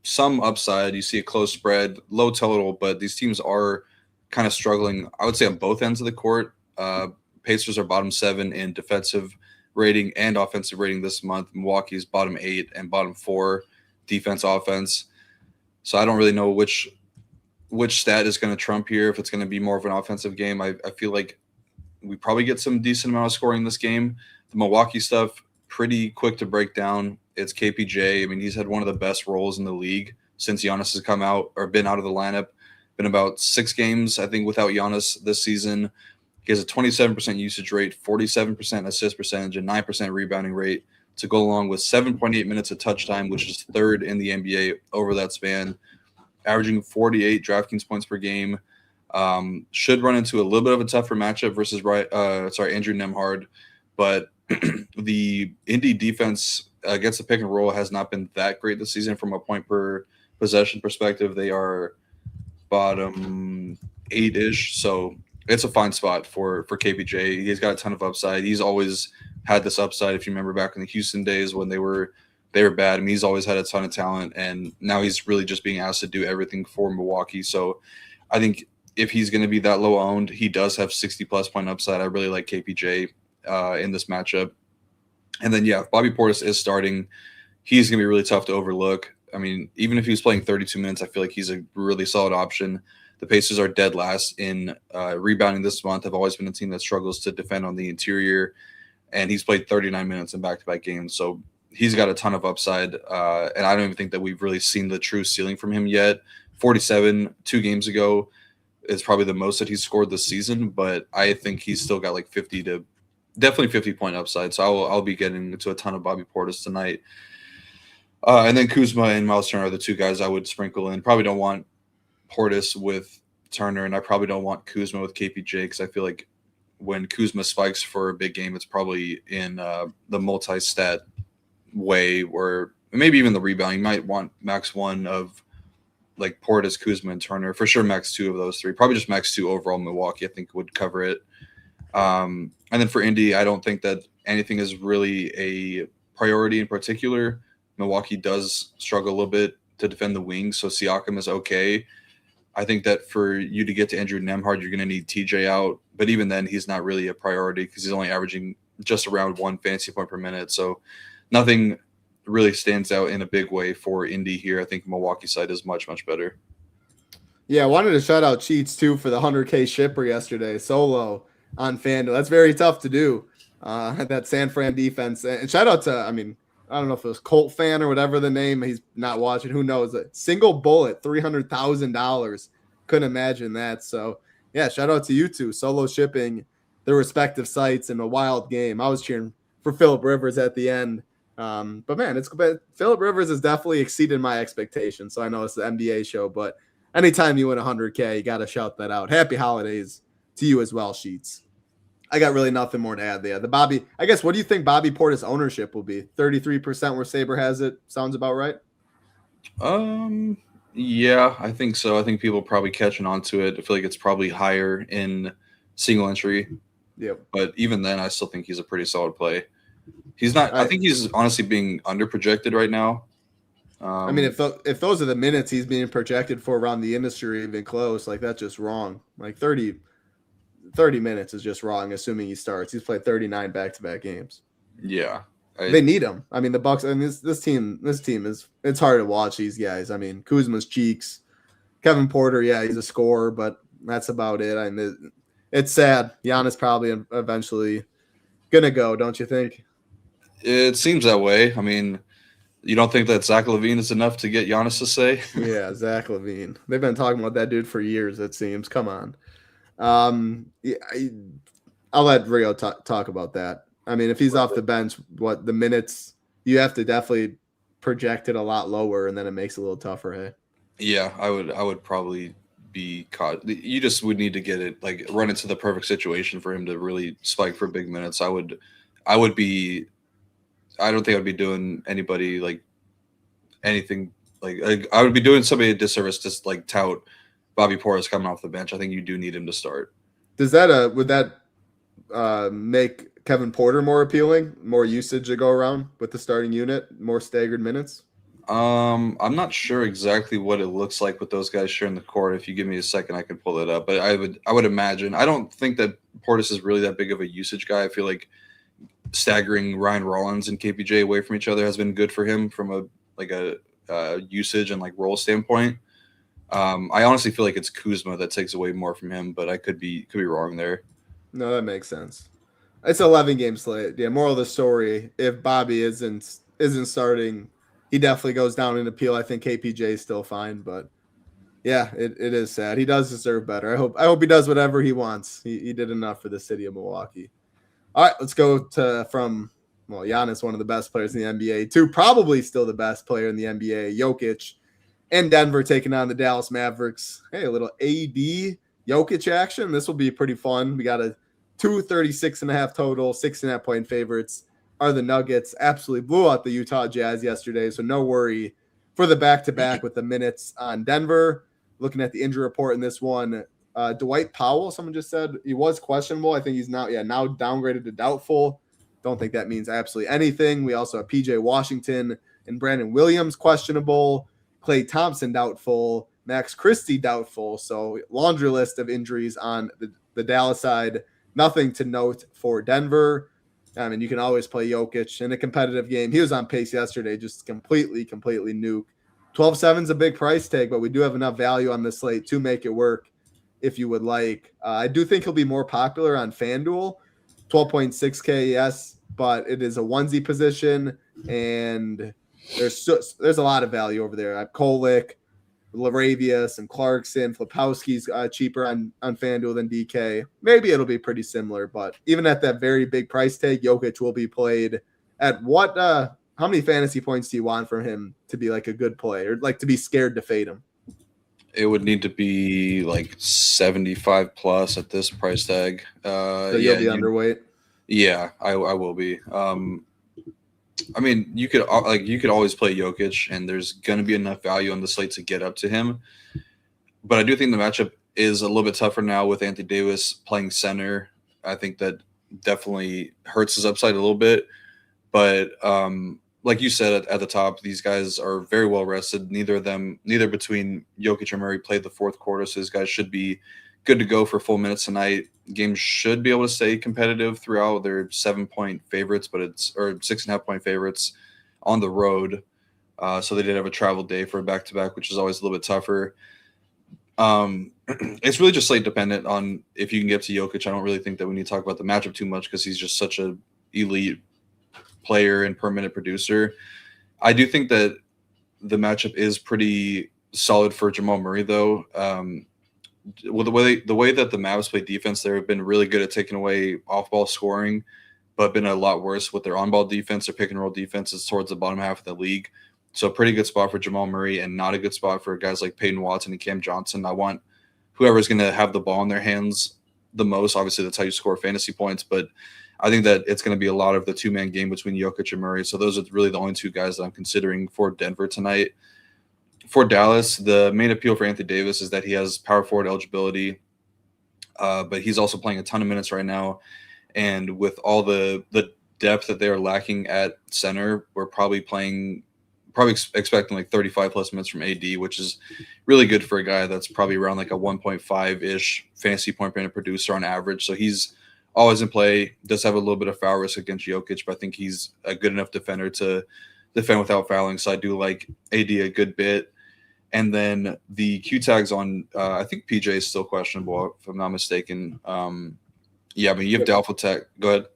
some upside. You see a close spread, low total, but these teams are kind of struggling, I would say, on both ends of the court. Pacers are bottom 7 in defensive rating and offensive rating this month. Milwaukee's bottom 8 and bottom 4 defense offense. So I don't really know which stat is going to trump here, if it's going to be more of an offensive game. I feel like we probably get some decent amount of scoring in this game. The Milwaukee stuff, pretty quick to break down. It's KPJ. I mean, he's had one of the best roles in the league since Giannis has come out or been out of the lineup. Been about 6 games, I think, without Giannis this season. He has a 27% usage rate, 47% assist percentage, and 9% rebounding rate to go along with 7.8 minutes of touch time, which is 3rd in the NBA over that span, averaging 48 DraftKings points per game. Should run into a little bit of a tougher matchup versus Andrew Nembhard, but the Indy defense against the pick and roll has not been that great this season from a point per possession perspective. They are bottom 8-ish, so it's a fine spot for KPJ. He's got a ton of upside. He's always had this upside. If you remember back in the Houston days when they were bad, I mean, he's always had a ton of talent, and now he's really just being asked to do everything for Milwaukee. So I think if he's going to be that low owned, he does have 60+ point upside. I really like KPJ in this matchup. And then, yeah, Bobby Portis is starting. He's going to be really tough to overlook. I mean, even if he was playing 32 minutes, I feel like he's a really solid option. The Pacers are dead last in rebounding this month. Have always been a team that struggles to defend on the interior, and he's played 39 minutes in back-to-back games. So he's got a ton of upside, and I don't even think that we've really seen the true ceiling from him yet. 47 2 games ago is probably the most that he's scored this season, but I think he's still got like 50 point upside. So I'll be getting into a ton of Bobby Portis tonight. And then Kuzma and Miles Turner are the 2 guys I would sprinkle in. Probably don't want Portis with Turner, and I probably don't want Kuzma with KPJ, because I feel like when Kuzma spikes for a big game, it's probably in the multi-stat way, or maybe even the rebound. You might want max 1 of like Portis, Kuzma, and Turner. For sure max 2 of those 3. Probably just max 2 overall. Milwaukee, I think, would cover it. And then for Indy, I don't think that anything is really a priority in particular. Milwaukee does struggle a little bit to defend the wings, so Siakam is okay. I think that for you to get to Andrew Nembhard, you're going to need TJ out. But even then, he's not really a priority because he's only averaging just around 1 fantasy point per minute. So nothing really stands out in a big way for Indy here. I think Milwaukee side is much, much better. Yeah, I wanted to shout out Cheats, too, for the 100K shipper yesterday, solo on FanDuel. That's very tough to do, that San Fran defense. And shout out to, I mean, I don't know if it was Colt fan or whatever the name. He's not watching. Who knows? A single bullet, $300,000. Couldn't imagine that. So, yeah, shout out to you two. Solo shipping their respective sites in a wild game. I was cheering for Phillip Rivers at the end. But, man, Phillip Rivers has definitely exceeded my expectations. So I know it's the NBA show. But anytime you win 100K, you got to shout that out. Happy holidays to you as well, Sheets. I got really nothing more to add there. I guess, what do you think Bobby Portis ownership will be? 33% where Saber has it. Sounds about right. Yeah, I think so. I think people are probably catching on to it. I feel like it's probably higher in single entry. Yep. But even then, I still think he's a pretty solid play. He's not. I think he's honestly being underprojected right now. I mean, if those are the minutes he's being projected for around the industry, even close, like that's just wrong. Like 30 minutes is just wrong, assuming he starts. He's played 39 back-to-back games. Yeah. They need him. I mean, the Bucks. I mean, this team is. It's hard to watch these guys. I mean, Kuzma's cheeks, Kevin Porter. Yeah, he's a scorer, but that's about it. I mean, it's sad. Giannis probably eventually gonna go, don't you think? It seems that way. I mean, you don't think that Zach LaVine is enough to get Giannis to say? Yeah, Zach LaVine. They've been talking about that dude for years. It seems. Come on. Yeah, I'll let Rio talk about that. I mean, if he's off the bench, the minutes, you have to definitely project it a lot lower, and then it makes it a little tougher, hey? Yeah, I would probably be caught. You just would need to get it, like, run into the perfect situation for him to really spike for big minutes. I don't think I'd be doing anybody, like, anything. Like, I would be doing somebody a disservice to, like, tout Bobby Portis coming off the bench, I think you do need him to start. Does that would that make Kevin Porter more appealing? More usage to go around with the starting unit, more staggered minutes? I'm not sure exactly what it looks like with those guys sharing the court. If you give me a second, I can pull it up. But I would imagine. I don't think that Portis is really that big of a usage guy. I feel like staggering Ryan Rollins and KPJ away from each other has been good for him from a usage and like role standpoint. I honestly feel like it's Kuzma that takes away more from him, but I could be wrong there. No, that makes sense. It's an 11-game slate. Yeah, moral of the story: if Bobby isn't starting, he definitely goes down in appeal. I think KPJ is still fine, but yeah, it is sad. He does deserve better. I hope he does whatever he wants. He did enough for the city of Milwaukee. All right, let's go from Giannis, one of the best players in the NBA, to probably still the best player in the NBA, Jokic, and Denver taking on the Dallas Mavericks. Hey, a little AD Jokic action. This will be pretty fun. We got a 236.5 total, 6.5 point favorites are the Nuggets. Absolutely blew out the Utah Jazz yesterday, so no worry for the back-to-back with the minutes on Denver. Looking at the injury report in this one, Dwight Powell, someone just said he was questionable. I think he's now downgraded to doubtful. Don't think that means absolutely anything. We also have PJ Washington and Brandon Williams questionable. Klay Thompson doubtful. Max Christie doubtful. So laundry list of injuries on the Dallas side. Nothing to note for Denver. I mean, you can always play Jokic in a competitive game. He was on pace yesterday, just completely nuke. 12-7 is a big price tag, but we do have enough value on this slate to make it work if you would like. I do think he'll be more popular on FanDuel. 12.6K, yes, but it is a onesie position, and there's a lot of value over there. I have Kolek, Laravius, and Clarkson. Flipowski's cheaper on FanDuel than DK. Maybe it'll be pretty similar, but even at that very big price tag, Jokic will be played at what? How many fantasy points do you want from him to be like a good play, or like to be scared to fade him? It would need to be like 75 plus at this price tag. So you'll be underweight. Yeah, I will be. I mean, you could always play Jokic, and there's going to be enough value on the slate to get up to him. But I do think the matchup is a little bit tougher now with Anthony Davis playing center. I think that definitely hurts his upside a little bit. But like you said at the top, these guys are very well rested. Neither between Jokic or Murray played the fourth quarter, so these guys should be good to go for full minutes tonight. Games should be able to stay competitive throughout. They're 7-point favorites, or 6.5 point favorites on the road. So they did have a travel day for a back-to-back, which is always a little bit tougher. It's really just slate dependent on if you can get to Jokic. I don't really think that we need to talk about the matchup too much because he's just such an elite player and per minute producer. I do think that the matchup is pretty solid for Jamal Murray, though. Well, the way that the Mavs play defense, they've been really good at taking away off-ball scoring, but been a lot worse with their on-ball defense. Their pick-and-roll defense is towards the bottom half of the league. So a pretty good spot for Jamal Murray and not a good spot for guys like Peyton Watson and Cam Johnson. I want whoever's going to have the ball in their hands the most. Obviously, that's how you score fantasy points, but I think that it's going to be a lot of the two-man game between Jokic and Murray. So those are really the only two guys that I'm considering for Denver tonight. For Dallas, the main appeal for Anthony Davis is that he has power forward eligibility, but he's also playing a ton of minutes right now. And with all the depth that they're lacking at center, we're probably expecting like 35 plus minutes from AD, which is really good for a guy that's probably around like a 1.5-ish fantasy point per minute producer on average. So he's always in play, does have a little bit of foul risk against Jokic, but I think he's a good enough defender to defend without fouling. So I do like AD a good bit. And then the Q tags on, I think PJ is still questionable, if I'm not mistaken. Yeah, but you have doubtful tag. Go ahead.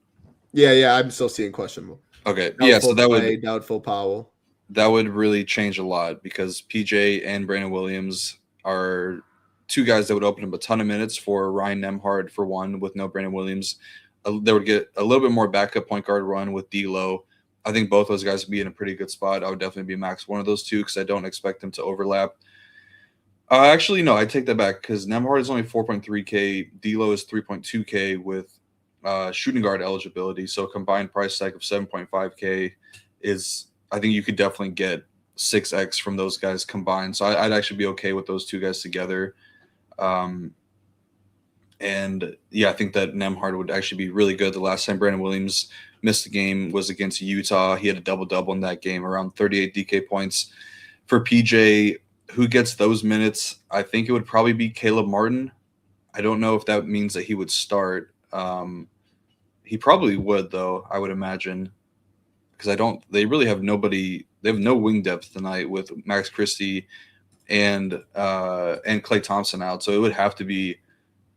Yeah, I'm still seeing questionable. Okay, Doubtful yeah, so that would doubtful Powell. That would really change a lot because PJ and Brandon Williams are two guys that would open up a ton of minutes for Ryan Nembhard for one, with no Brandon Williams. They would get a little bit more backup point guard run with D'Lo. I think both those guys would be in a pretty good spot. I would definitely be max one of those two because I don't expect them to overlap. Actually, no, I take that back because Nembhard is only 4.3K. D'Lo is 3.2K with shooting guard eligibility. So a combined price tag of 7.5K is, I think you could definitely get 6x from those guys combined. So I'd actually be okay with those two guys together. And yeah, I think that Nembhard would actually be really good. The last time Brandon Williams missed the game was against Utah. He had a double-double in that game, around 38 DK points. For PJ, who gets those minutes, I think it would probably be Caleb Martin. I don't know if that means that he would start. He probably would, though, I would imagine, because they really have nobody. They have no wing depth tonight with Max Christie and Klay Thompson out. So it would have to be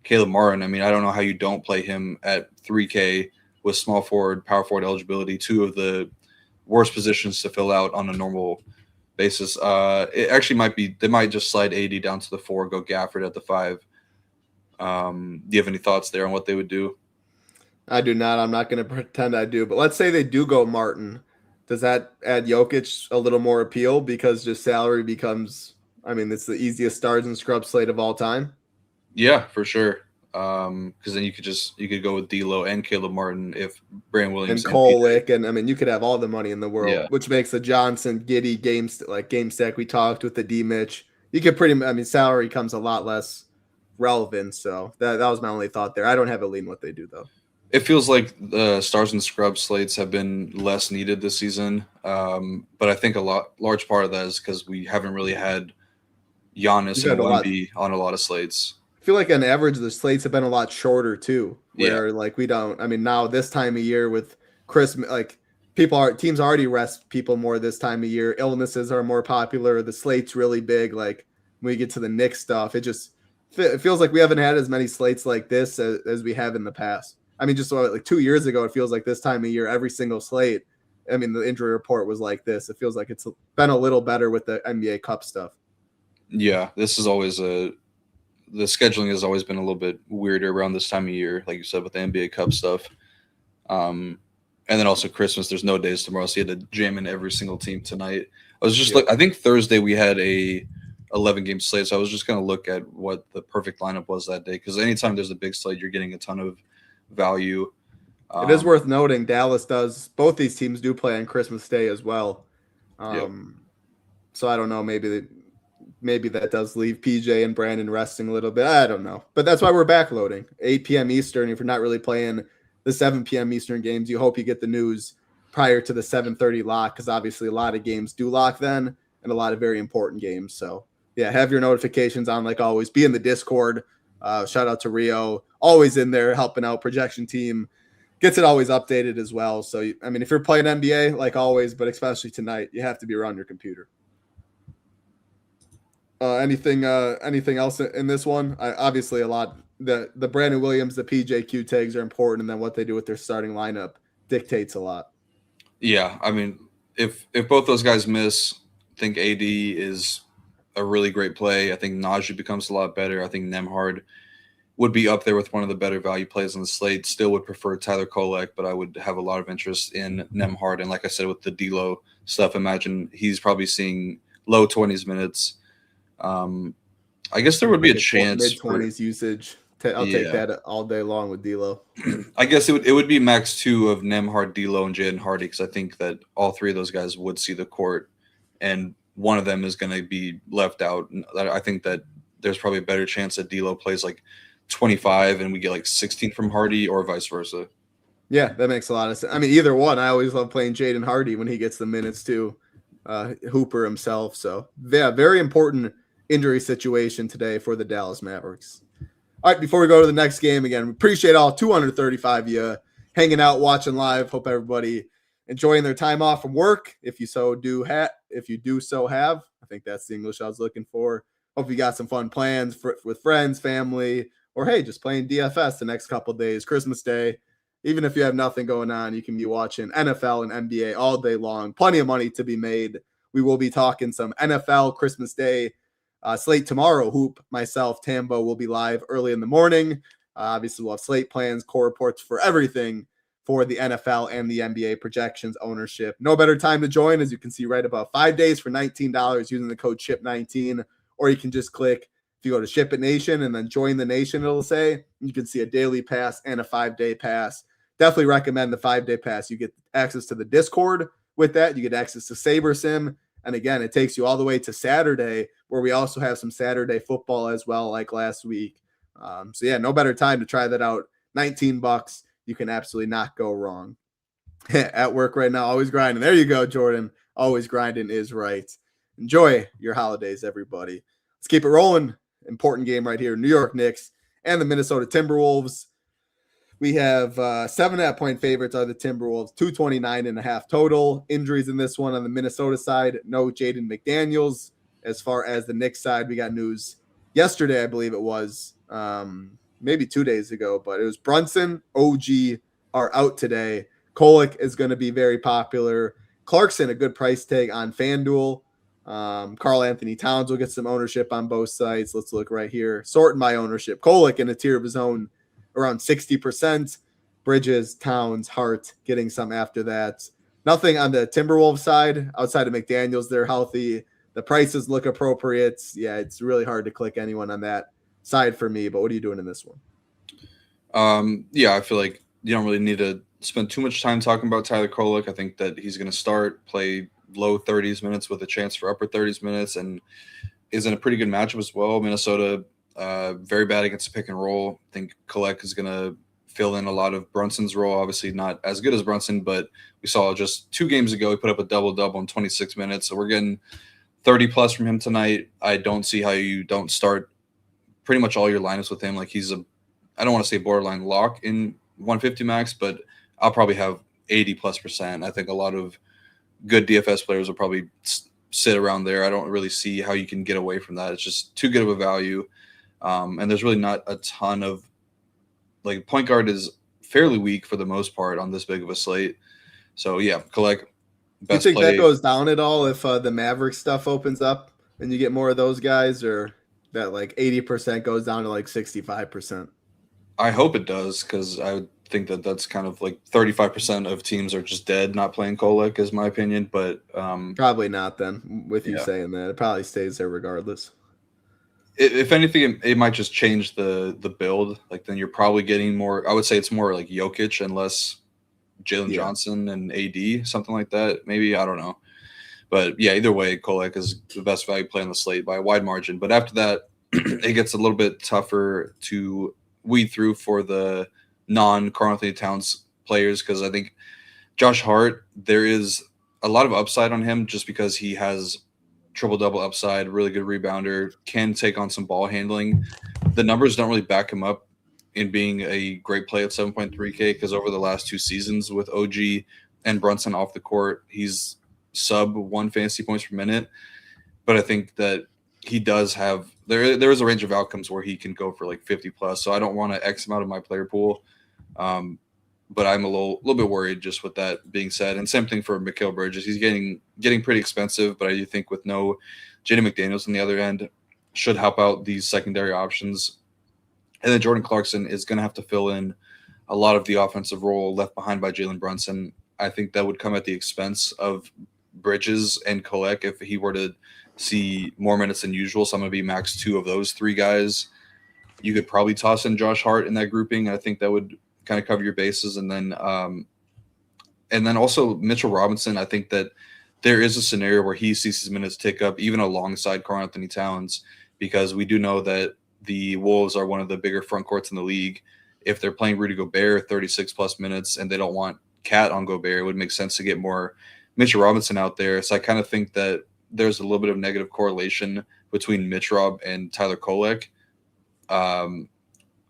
Caleb Martin. I mean, I don't know how you don't play him at 3K with small forward, power forward eligibility, two of the worst positions to fill out on a normal basis. It actually might be, they might just slide AD down to the 4, go Gafford at the 5. Do you have any thoughts there on what they would do? I do not. I'm not going to pretend I do. But let's say they do go Martin. Does that add Jokic a little more appeal because just salary becomes, I mean, it's the easiest stars and scrub slate of all time? Yeah, for sure. Because then you could go with D'Lo and Caleb Martin if Brandon Williams and Kolek, and I mean you could have all the money in the world, Yeah. which makes the Johnson, Giddey game stack we talked with the D Mitch. You could salary comes a lot less relevant. So that was my only thought there. I don't have a lean what they do though. It feels like the stars and scrub slates have been less needed this season, but I think large part of that is because we haven't really had Giannis and Wemby on a lot of slates. I feel like on average the slates have been a lot shorter too. Where like we don't. I mean now this time of year with Christmas, like teams already rest people more this time of year. Illnesses are more popular. The slate's really big. Like when we get to the Knicks stuff, it feels like we haven't had as many slates like this as we have in the past. I mean, just like 2 years ago, it feels like this time of year, every single slate. I mean, the injury report was like this. It feels like it's been a little better with the NBA Cup stuff. Yeah, this is always the scheduling has always been a little bit weirder around this time of year, like you said, with the NBA Cup stuff. And then also Christmas, there's no days tomorrow, so you had to jam in every single team tonight. I was just I think Thursday we had a 11-game slate, so I was just going to look at what the perfect lineup was that day, because anytime there's a big slate, you're getting a ton of value. It is worth noting both these teams do play on Christmas Day as well. So I don't know, maybe that does leave PJ and Brandon resting a little bit. I don't know. But that's why we're backloading. 8 p.m. Eastern. If you're not really playing the 7 p.m. Eastern games, you hope you get the news prior to the 7:30 lock, because obviously a lot of games do lock then and a lot of very important games. So, yeah, have your notifications on like always. Be in the Discord. Shout out to Rio. Always in there helping out projection team. Gets it always updated as well. So, I mean, if you're playing NBA, like always, but especially tonight, you have to be around your computer. Anything else in this one? Obviously, a lot. The Brandon Williams, the PJQ tags are important, and then what they do with their starting lineup dictates a lot. Yeah, I mean, if both those guys miss, I think AD is a really great play. I think Najee becomes a lot better. I think Nembhard would be up there with one of the better value plays on the slate. Still would prefer Tyler Kolek, but I would have a lot of interest in Nembhard. And like I said, with the D'Lo stuff, imagine he's probably seeing low 20s minutes. I guess there would be a chance mid-20s usage. I'll take that all day long with D'Lo. I guess it would be max 2 of Nembhard, D'Lo, and Jaden Hardy, because I think that all three of those guys would see the court, and one of them is going to be left out. I think that there's probably a better chance that D'Lo plays like 25 and we get like 16 from Hardy, or vice versa. Yeah, that makes a lot of sense. I mean, either one. I always love playing Jaden Hardy when he gets the minutes too. Hooper himself. So yeah, very important injury situation today for the Dallas Mavericks. All right, before we go to the next game, again, we appreciate all 235 of you hanging out, watching live. Hope everybody enjoying their time off from work. If you do so have, I think that's the English I was looking for. Hope you got some fun plans with friends, family, or hey, just playing DFS the next couple of days, Christmas Day. Even if you have nothing going on, you can be watching NFL and NBA all day long. Plenty of money to be made. We will be talking some NFL Christmas Day slate tomorrow. Hoop, myself, Tambo will be live early in the morning. Obviously, we'll have slate plans, core reports for everything for the NFL and the NBA projections, ownership. No better time to join, as you can see right about 5 days for $19 using the code SHIP19, or you can just click. If you go to Ship It Nation and then join the nation, it'll say you can see a daily pass and a 5-day pass. Definitely recommend the 5-day pass. You get access to the Discord with that. You get access to SaberSim. And again, it takes you all the way to Saturday, where we also have some Saturday football as well, like last week. So yeah, no better time to try that out. $19. You can absolutely not go wrong. At work right now, always grinding. There you go, Jordan. Always grinding is right. Enjoy your holidays, everybody. Let's keep it rolling. Important game right here. New York Knicks and the Minnesota Timberwolves. We have 7.5-point favorites are the Timberwolves, 229.5 total. Injuries in this one on the Minnesota side. No Jaden McDaniels. As far as the Knicks side, we got news yesterday, I believe it was, maybe 2 days ago, but it was Brunson, OG are out today. Kolek is going to be very popular. Clarkson, a good price tag on FanDuel. Karl Anthony Towns will get some ownership on both sides. Let's look right here. Sorting by ownership. Kolek in a tier of his own, around 60%. Bridges, Towns, Hart getting some after that. Nothing on the Timberwolves side outside of McDaniels. They're healthy. The prices look appropriate. Yeah, it's really hard to click anyone on that side for me. But what are you doing in this one? Yeah, I feel like you don't really need to spend too much time talking about Tyler Kolek. I think that he's going to start, play low 30s minutes with a chance for upper 30s minutes, and is in a pretty good matchup as well. Minnesota, very bad against the pick and roll. I think Kolek is going to fill in a lot of Brunson's role. Obviously not as good as Brunson, but we saw just 2 games ago he put up a double-double in 26 minutes. So we're getting 30-plus from him tonight. I don't see how you don't start pretty much all your lineups with him. Like he's I don't want to say borderline lock in 150 max, but I'll probably have 80+%. I think a lot of good DFS players will probably sit around there. I don't really see how you can get away from that. It's just too good of a value. And there's really not a ton of, like, point guard is fairly weak for the most part on this big of a slate. So yeah, Kolek. Do you think that goes down at all if the Mavericks stuff opens up and you get more of those guys, or that like 80% goes down to like 65%? I hope it does, because I would think that that's kind of like 35% of teams are just dead not playing Kolek, is my opinion. But probably not then, with you saying that. It probably stays there regardless. If anything, it might just change the build. Like then you're probably getting more. I would say it's more like Jokic and less Jalen Johnson and AD, something like that. Maybe, I don't know. But yeah, either way, Kolek is the best value play on the slate by a wide margin. But after that, it gets a little bit tougher to weed through for the non-Karl Anthony Towns players, because I think Josh Hart, there is a lot of upside on him just because he has triple-double upside, really good rebounder, can take on some ball handling. The numbers don't really back him up in being a great play at 7.3K, because over the last 2 seasons with OG and Brunson off the court, he's sub 1 fantasy points per minute. But I think that he does have there is a range of outcomes where he can go for like 50+. So I don't want to X him out of my player pool. But I'm a little bit worried just with that being said. And same thing for Mikal Bridges. He's getting pretty expensive, but I do think with no Jaden McDaniels on the other end should help out these secondary options. And then Jordan Clarkson is going to have to fill in a lot of the offensive role left behind by Jalen Brunson. I think that would come at the expense of Bridges and Kolek if he were to see more minutes than usual. So I'm going to be max 2 of those 3 guys. You could probably toss in Josh Hart in that grouping. I think that would kind of cover your bases. And then also Mitchell Robinson. I think that there is a scenario where he sees his minutes tick up even alongside Karl Anthony Towns, because we do know that the Wolves are one of the bigger front courts in the league. If they're playing Rudy Gobert 36+ minutes and they don't want Cat on Gobert, it would make sense to get more Mitchell Robinson out there. So I kind of think that there's a little bit of negative correlation between Mitch Rob and Tyler Kolek.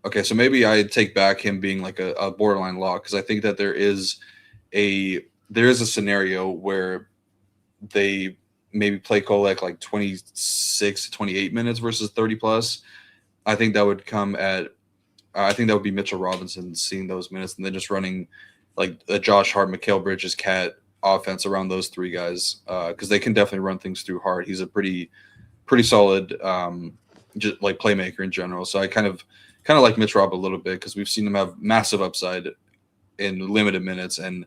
Okay, so maybe I take back him being like a borderline lock, because I think that there is a scenario where they maybe play Kolek like 26 to 28 minutes versus 30+. I think that would be Mitchell Robinson seeing those minutes and then just running like a Josh Hart, Mikal Bridges, Cat offense around those 3 guys, because they can definitely run things through Hart. He's a pretty solid just like playmaker in general. So I kind of like Mitch Rob a little bit, because we've seen him have massive upside in limited minutes, and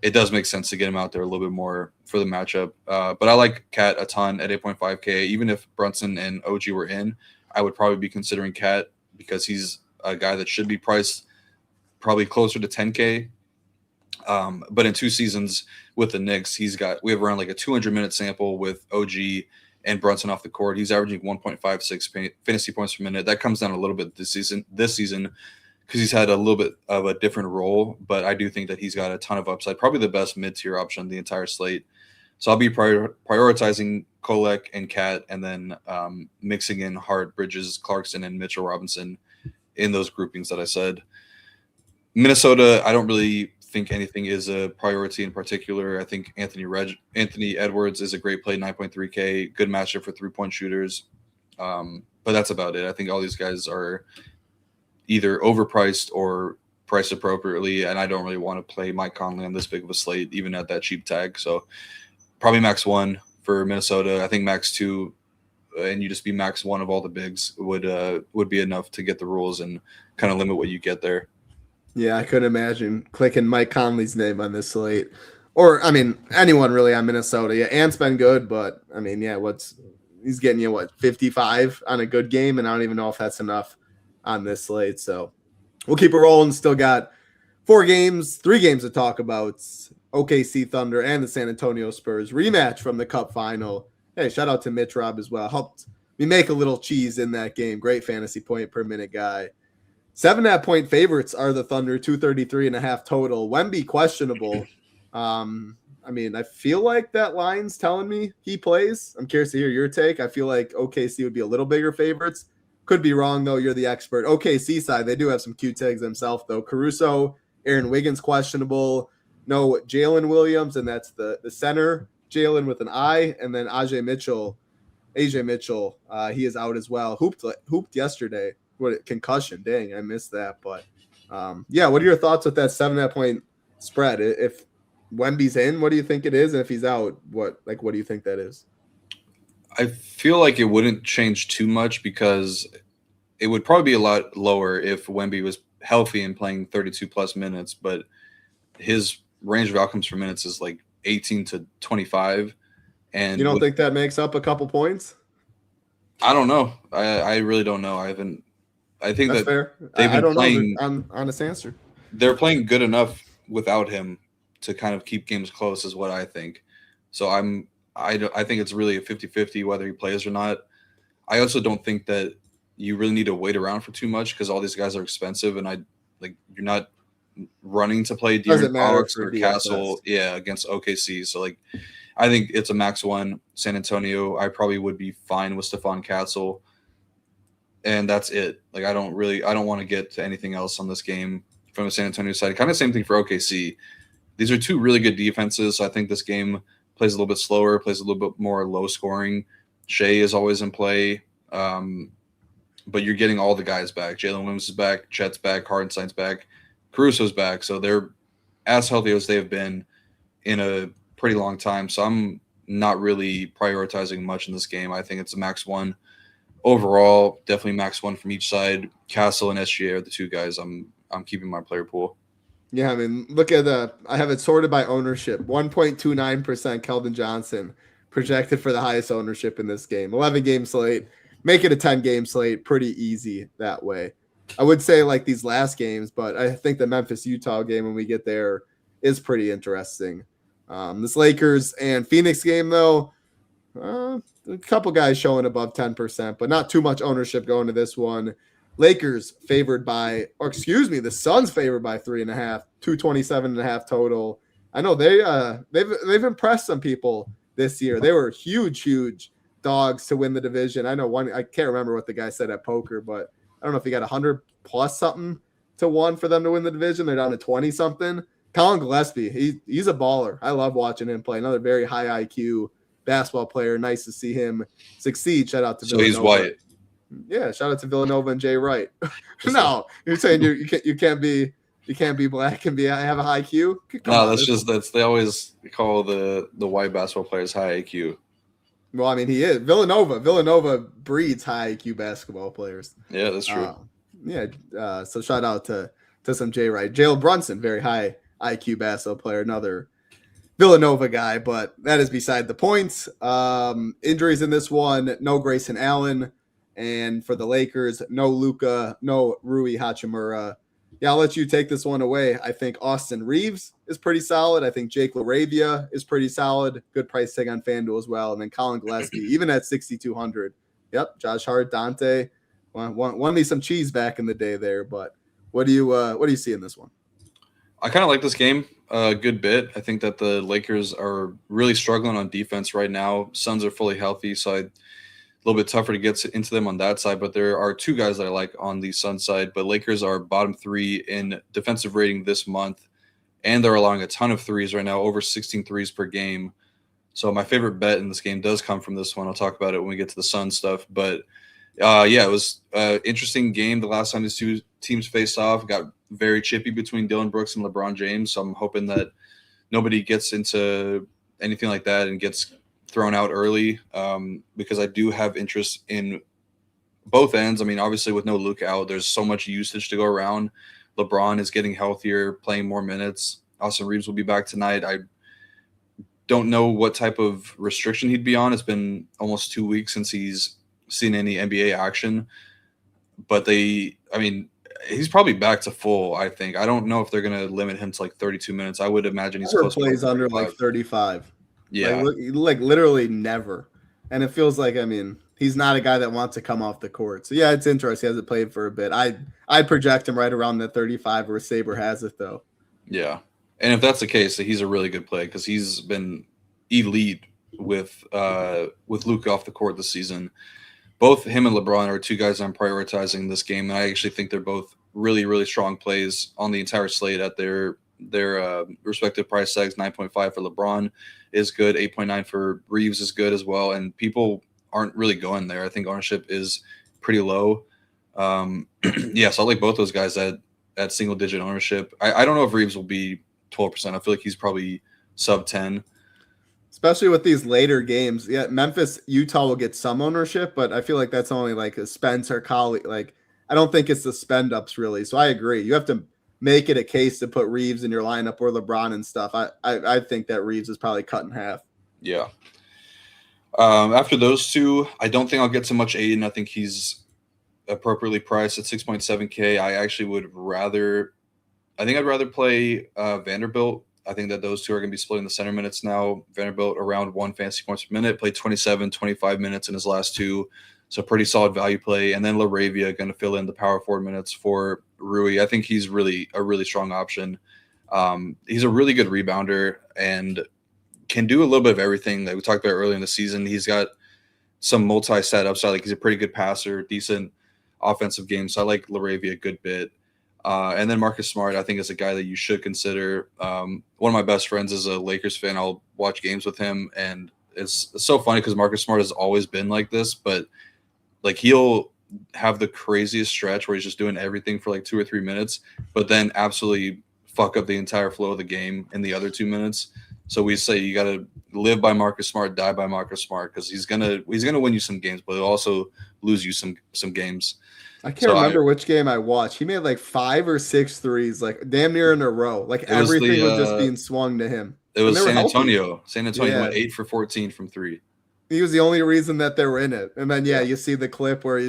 it does make sense to get him out there a little bit more for the matchup. But I like Cat a ton at 8.5K. Even if Brunson and OG were in, I would probably be considering Cat, because he's a guy that should be priced probably closer to 10K. But in 2 seasons with the Knicks, we have around like a 200-minute sample with OG and Brunson off the court. He's averaging 1.56 fantasy points per minute. That comes down a little bit this season because he's had a little bit of a different role, but I do think that he's got a ton of upside, probably the best mid-tier option on the entire slate. So I'll be prioritizing Kolek and Cat, and then mixing in Hart, Bridges, Clarkson, and Mitchell Robinson in those groupings that I said. Minnesota, I don't really think anything is a priority in particular. I think Anthony Edwards is a great play, 9.3K, good matchup for 3-point shooters. But that's about it. I think all these guys are either overpriced or priced appropriately, and I don't really want to play Mike Conley on this big of a slate, even at that cheap tag. So probably max 1 for Minnesota. I think max 2, and you just be max 1 of all the bigs would be enough to get the rules and kind of limit what you get there. Yeah, I couldn't imagine clicking Mike Conley's name on this slate. Or, I mean, anyone really on Minnesota. Yeah, Ant's been good, but, I mean, yeah, he's getting you, 55 on a good game, and I don't even know if that's enough on this slate. So we'll keep it rolling. Still got 3 games to talk about. OKC Thunder and the San Antonio Spurs rematch from the Cup final. Hey, shout out to Mitch Rob as well. Helped me make a little cheese in that game. Great fantasy point per minute guy. 7.5 point favorites are the Thunder, 233.5 total. Wemby questionable. I mean, I feel like that line's telling me he plays. I'm curious to hear your take. I feel like OKC would be a little bigger favorites. Could be wrong, though. You're the expert. OKC side, they do have some cute tags themselves, though. Caruso, Aaron Wiggins questionable. No, Jalen Williams, and that's the center, Jalen with an I, and then AJ Mitchell, he is out as well. Hooped yesterday. What concussion? Dang, I missed that. But yeah, what are your thoughts with that 7.5 point spread? If Wemby's in, what do you think it is? And if he's out, what do you think that is? I feel like it wouldn't change too much because it would probably be a lot lower if Wemby was healthy and playing 32 plus minutes, but his range of outcomes for minutes is like 18 to 25. And you don't think that makes up a couple points? I don't know. I really don't know. I think that's fair. They've been playing honest answer. They're playing good enough without him to kind of keep games close is what I think. So I think it's really a 50-50 whether he plays or not. I also don't think that you really need to wait around for too much because all these guys are expensive, and you're not running to play De'Aaron Fox or Castle against OKC. So I think it's a max 1. San Antonio, I probably would be fine with Stephon Castle. And that's it. I don't want to get to anything else on this game from the San Antonio side. Kind of same thing for OKC. These are 2 really good defenses. So I think this game plays a little bit slower, plays a little bit more low scoring. Shea is always in play. But you're getting all the guys back. Jalen Williams is back. Chet's back. Hardenstein's back. Caruso's back. So they're as healthy as they have been in a pretty long time. So I'm not really prioritizing much in this game. I think it's a max 1. Overall, definitely max 1 from each side. Castle and SGA are the 2 guys I'm keeping my player pool. Yeah, I mean, look at I have it sorted by ownership. 1.29% Keldon Johnson projected for the highest ownership in this game. 11-game slate. Make it a 10-game slate. Pretty easy that way. I would say these last games, but I think the Memphis-Utah game when we get there is pretty interesting. This Lakers and Phoenix game, though, a couple guys showing above 10%, but not too much ownership going to this one. Lakers favored by, the Suns favored by 3.5, 227.5 total. I know they've impressed some people this year. They were huge dogs to win the division. I know I can't remember what the guy said at poker, but I don't know if he got 100 plus something to 1 for them to win the division. They're down to 20 something. Colin Gillespie, he's a baller. I love watching him play. Another very high IQ basketball player. Nice to see him succeed. Shout out to Villanova. So he's white. Yeah, shout out to Villanova and Jay Wright. No, you're saying you can't be black and have a high IQ? They always call the white basketball players high IQ. Well, I mean, he is. Villanova breeds high IQ basketball players. Yeah, that's true. So shout out to some Jay Wright. Jalen Brunson, very high IQ basketball player, another Villanova guy, but that is beside the point. Injuries in this one, no Grayson Allen. And for the Lakers, no Luka, no Rui Hachimura. Yeah, I'll let you take this one away. I think Austin Reeves is pretty solid. I think Jake LaRavia is pretty solid. Good price tag on FanDuel as well. And then Colin Gillespie, even at 6,200. Yep, Josh Hart, Dante. Won me some cheese back in the day there. But what do you see in this one? I kind of like this game a good bit. I think that the Lakers are really struggling on defense right now. Suns are fully healthy, so a little bit tougher to get into them on that side. But there are two guys that I like on the Suns side. But Lakers are bottom 3 in defensive rating this month, and they're allowing a ton of threes right now, over 16 threes per game. So my favorite bet in this game does come from this one. I'll talk about it when we get to the Suns stuff. But yeah, it was an interesting game. The last time these two teams faced off, got very chippy between Dillon Brooks and LeBron James. So I'm hoping that nobody gets into anything like that and gets thrown out early, because I do have interest in both ends. I mean, obviously with no Luke out, there's so much usage to go around. LeBron is getting healthier, playing more minutes. Austin Reeves will be back tonight. I don't know what type of restriction he'd be on. It's been almost 2 weeks since he's seen any NBA action, but he's probably back to full. I think. I don't know if they're going to limit him to like 32 minutes. I would imagine he's never plays under like 35. Yeah, like literally never. And it feels like, I mean, he's not a guy that wants to come off the court. So yeah, it's interesting. He hasn't played for a bit. I project him right around the 35 where Saber has it though. Yeah, and if that's the case, he's a really good play because he's been elite with Luke off the court this season. Both him and LeBron are two guys I'm prioritizing this game, and I actually think they're both really, really strong plays on the entire slate at their respective price tags. 9.5 for LeBron is good. 8.9 for Reeves is good as well, and people aren't really going there. I think ownership is pretty low. Yeah, so I like both those guys at single-digit ownership. I don't know if Reeves will be 12%. I feel like he's probably sub 10. Especially with these later games. Yeah, Memphis, Utah will get some ownership, but I feel like that's only like a Spencer Colley. Like, I don't think it's the spend ups really. So I agree. You have to make it a case to put Reeves in your lineup or LeBron and stuff. I think that Reeves is probably cut in half. Yeah. After those two, I don't think I'll get to much Aiden. I think he's appropriately priced at 6.7K. I'd rather play Vanderbilt. I think that those two are going to be splitting the center minutes now. Vanderbilt around 1 fantasy points per minute, played 27, 25 minutes in his last two. So pretty solid value play. And then LaRavia going to fill in the power forward minutes for Rui. I think he's a really strong option. He's a really good rebounder and can do a little bit of everything that we talked about earlier in the season. He's got some multi-stat upside. Like he's a pretty good passer, decent offensive game. So I like LaRavia a good bit. And then Marcus Smart, I think, is a guy that you should consider. One of my best friends is a Lakers fan. I'll watch games with him, and it's so funny because Marcus Smart has always been like this, but like he'll have the craziest stretch where he's just doing everything for like 2 or 3 minutes, but then absolutely fuck up the entire flow of the game in the other 2 minutes. So we say you got to live by Marcus Smart, die by Marcus Smart, because he's gonna win you some games, but he'll also lose you some games. I can't remember which game I watched. He made like 5 or 6 threes, like damn near in a row. Like everything was just being swung to him. It was San Antonio. Healthy. San Antonio went 8 for 14 from 3. He was the only reason that they were in it. And then you see the clip where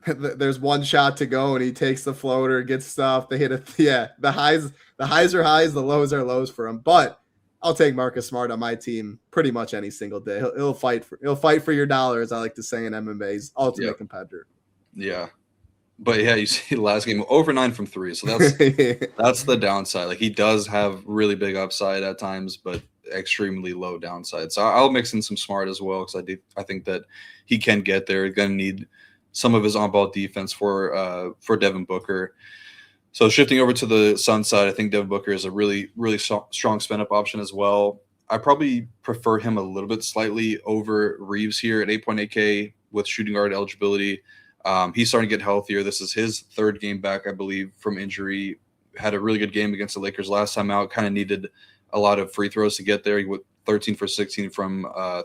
there's one shot to go and he takes the floater, gets stuff. They hit it. Yeah, the highs are highs, the lows are lows for him. But I'll take Marcus Smart on my team pretty much any single day. He'll fight for your dollar, as I like to say in MMA. He's ultimate competitor. Yeah. But yeah, you see the last game over 9 from 3. So that's the downside. Like he does have really big upside at times, but extremely low downside. So I'll mix in some Smart as well because I think that he can get there. He's going to need some of his on-ball defense for Devin Booker. So shifting over to the Suns side, I think Devin Booker is a really, really strong spend-up option as well. I probably prefer him a little bit slightly over Reeves here at 8.8K with shooting guard eligibility. He's starting to get healthier. This is his 3rd game back, I believe, from injury. Had a really good game against the Lakers last time out. Kind of needed a lot of free throws to get there. He went 13 for 16 from from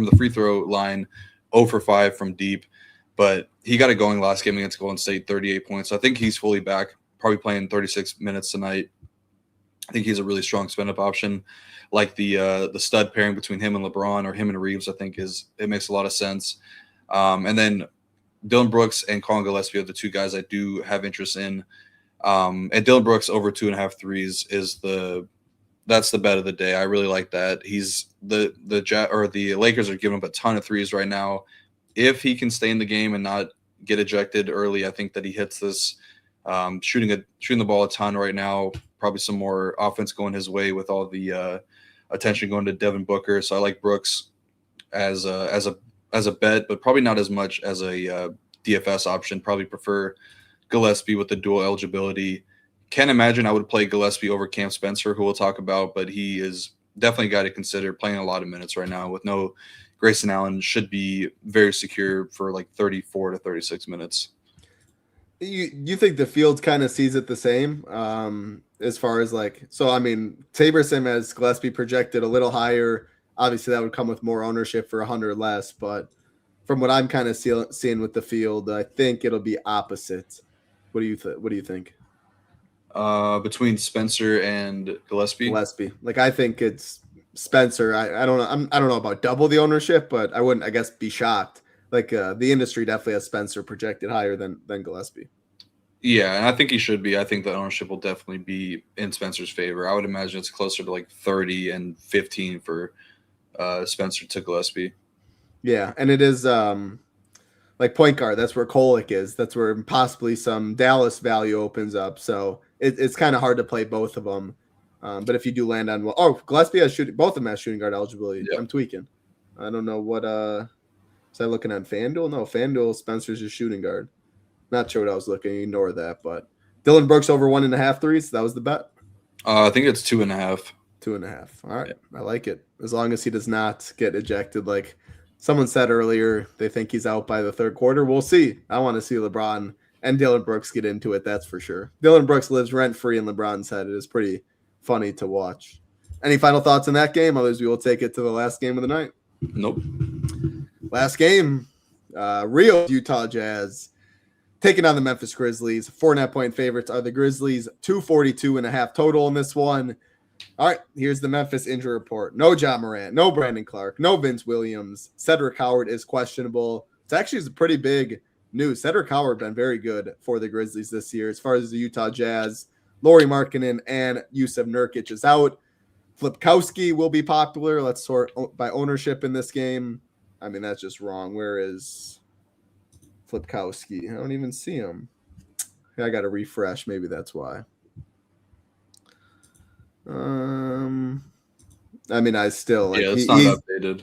the free throw line, 0 for 5 from deep. But he got it going last game against Golden State, 38 points. So I think he's fully back, probably playing 36 minutes tonight. I think he's a really strong spend-up option. Like the stud pairing between him and LeBron or him and Reeves, I think it makes a lot of sense. And then Dillon Brooks and Colin Gillespie are the two guys I do have interest in. And Dylan Brooks over 2.5 threes that's the bet of the day. I really like that. He's the Lakers are giving up a ton of threes right now. If he can stay in the game and not get ejected early, I think that he hits this. Shooting the ball a ton right now. Probably some more offense going his way with all the attention going to Devin Booker. So I like Brooks as a bet, but probably not as much as a DFS option. Probably prefer Gillespie with the dual eligibility. Can't imagine I would play Gillespie over Cam Spencer, who we'll talk about, but he is definitely a guy to consider, playing a lot of minutes right now with no Grayson Allen. Should be very secure for like 34 to 36 minutes. You think the field kind of sees it the same as far as Taberson has Gillespie projected a little higher. Obviously, that would come with more ownership for 100 less, but from what I'm kind of seeing with the field, I think it'll be opposite. What do you think? Between Spencer and Gillespie? I think it's Spencer. I don't know. I don't know about double the ownership, but I wouldn't, I guess, be shocked. The industry definitely has Spencer projected higher than Gillespie. Yeah, and I think he should be. I think the ownership will definitely be in Spencer's favor. I would imagine it's closer to 30 and 15 for Spencer to Gillespie. Yeah, and it is point guard. That's where Kolek is. That's where possibly some Dallas value opens up. So it's kind of hard to play both of them. But if you do land on Gillespie has both of them has shooting guard eligibility. Yep. I'm tweaking. I don't know what was I looking on FanDuel? No, FanDuel Spencer's your shooting guard. Not sure what I was looking. Ignore that. But Dylan Brooks over 1.5 threes. That was the bet. I think it's 2.5. 2.5. All right, yeah. I like it. As long as he does not get ejected, like someone said earlier, they think he's out by the third quarter. We'll see. I want to see LeBron and Dylan Brooks get into it. That's for sure. Dylan Brooks lives rent free in LeBron's head. It is pretty funny to watch. Any final thoughts on that game? Otherwise, we will take it to the last game of the night. Nope. Last game, Rio Utah Jazz taking on the Memphis Grizzlies. 4.5 point favorites are the Grizzlies. 242.5 total in this one. All right, here's the Memphis injury report. No Ja Morant, no Brandon Clark, no Vince Williams. Cedric Howard is questionable. It's actually pretty big news. Cedric Howard been very good for the Grizzlies this year. As far as the Utah Jazz, Lauri Markkanen and Yusuf Nurkic is out. Flipkowski will be popular. Let's sort by ownership in this game. I mean, that's just wrong. Where is Flipkowski? I don't even see him. I got to refresh. Maybe that's why. I mean, I still like. Yeah, it's not updated.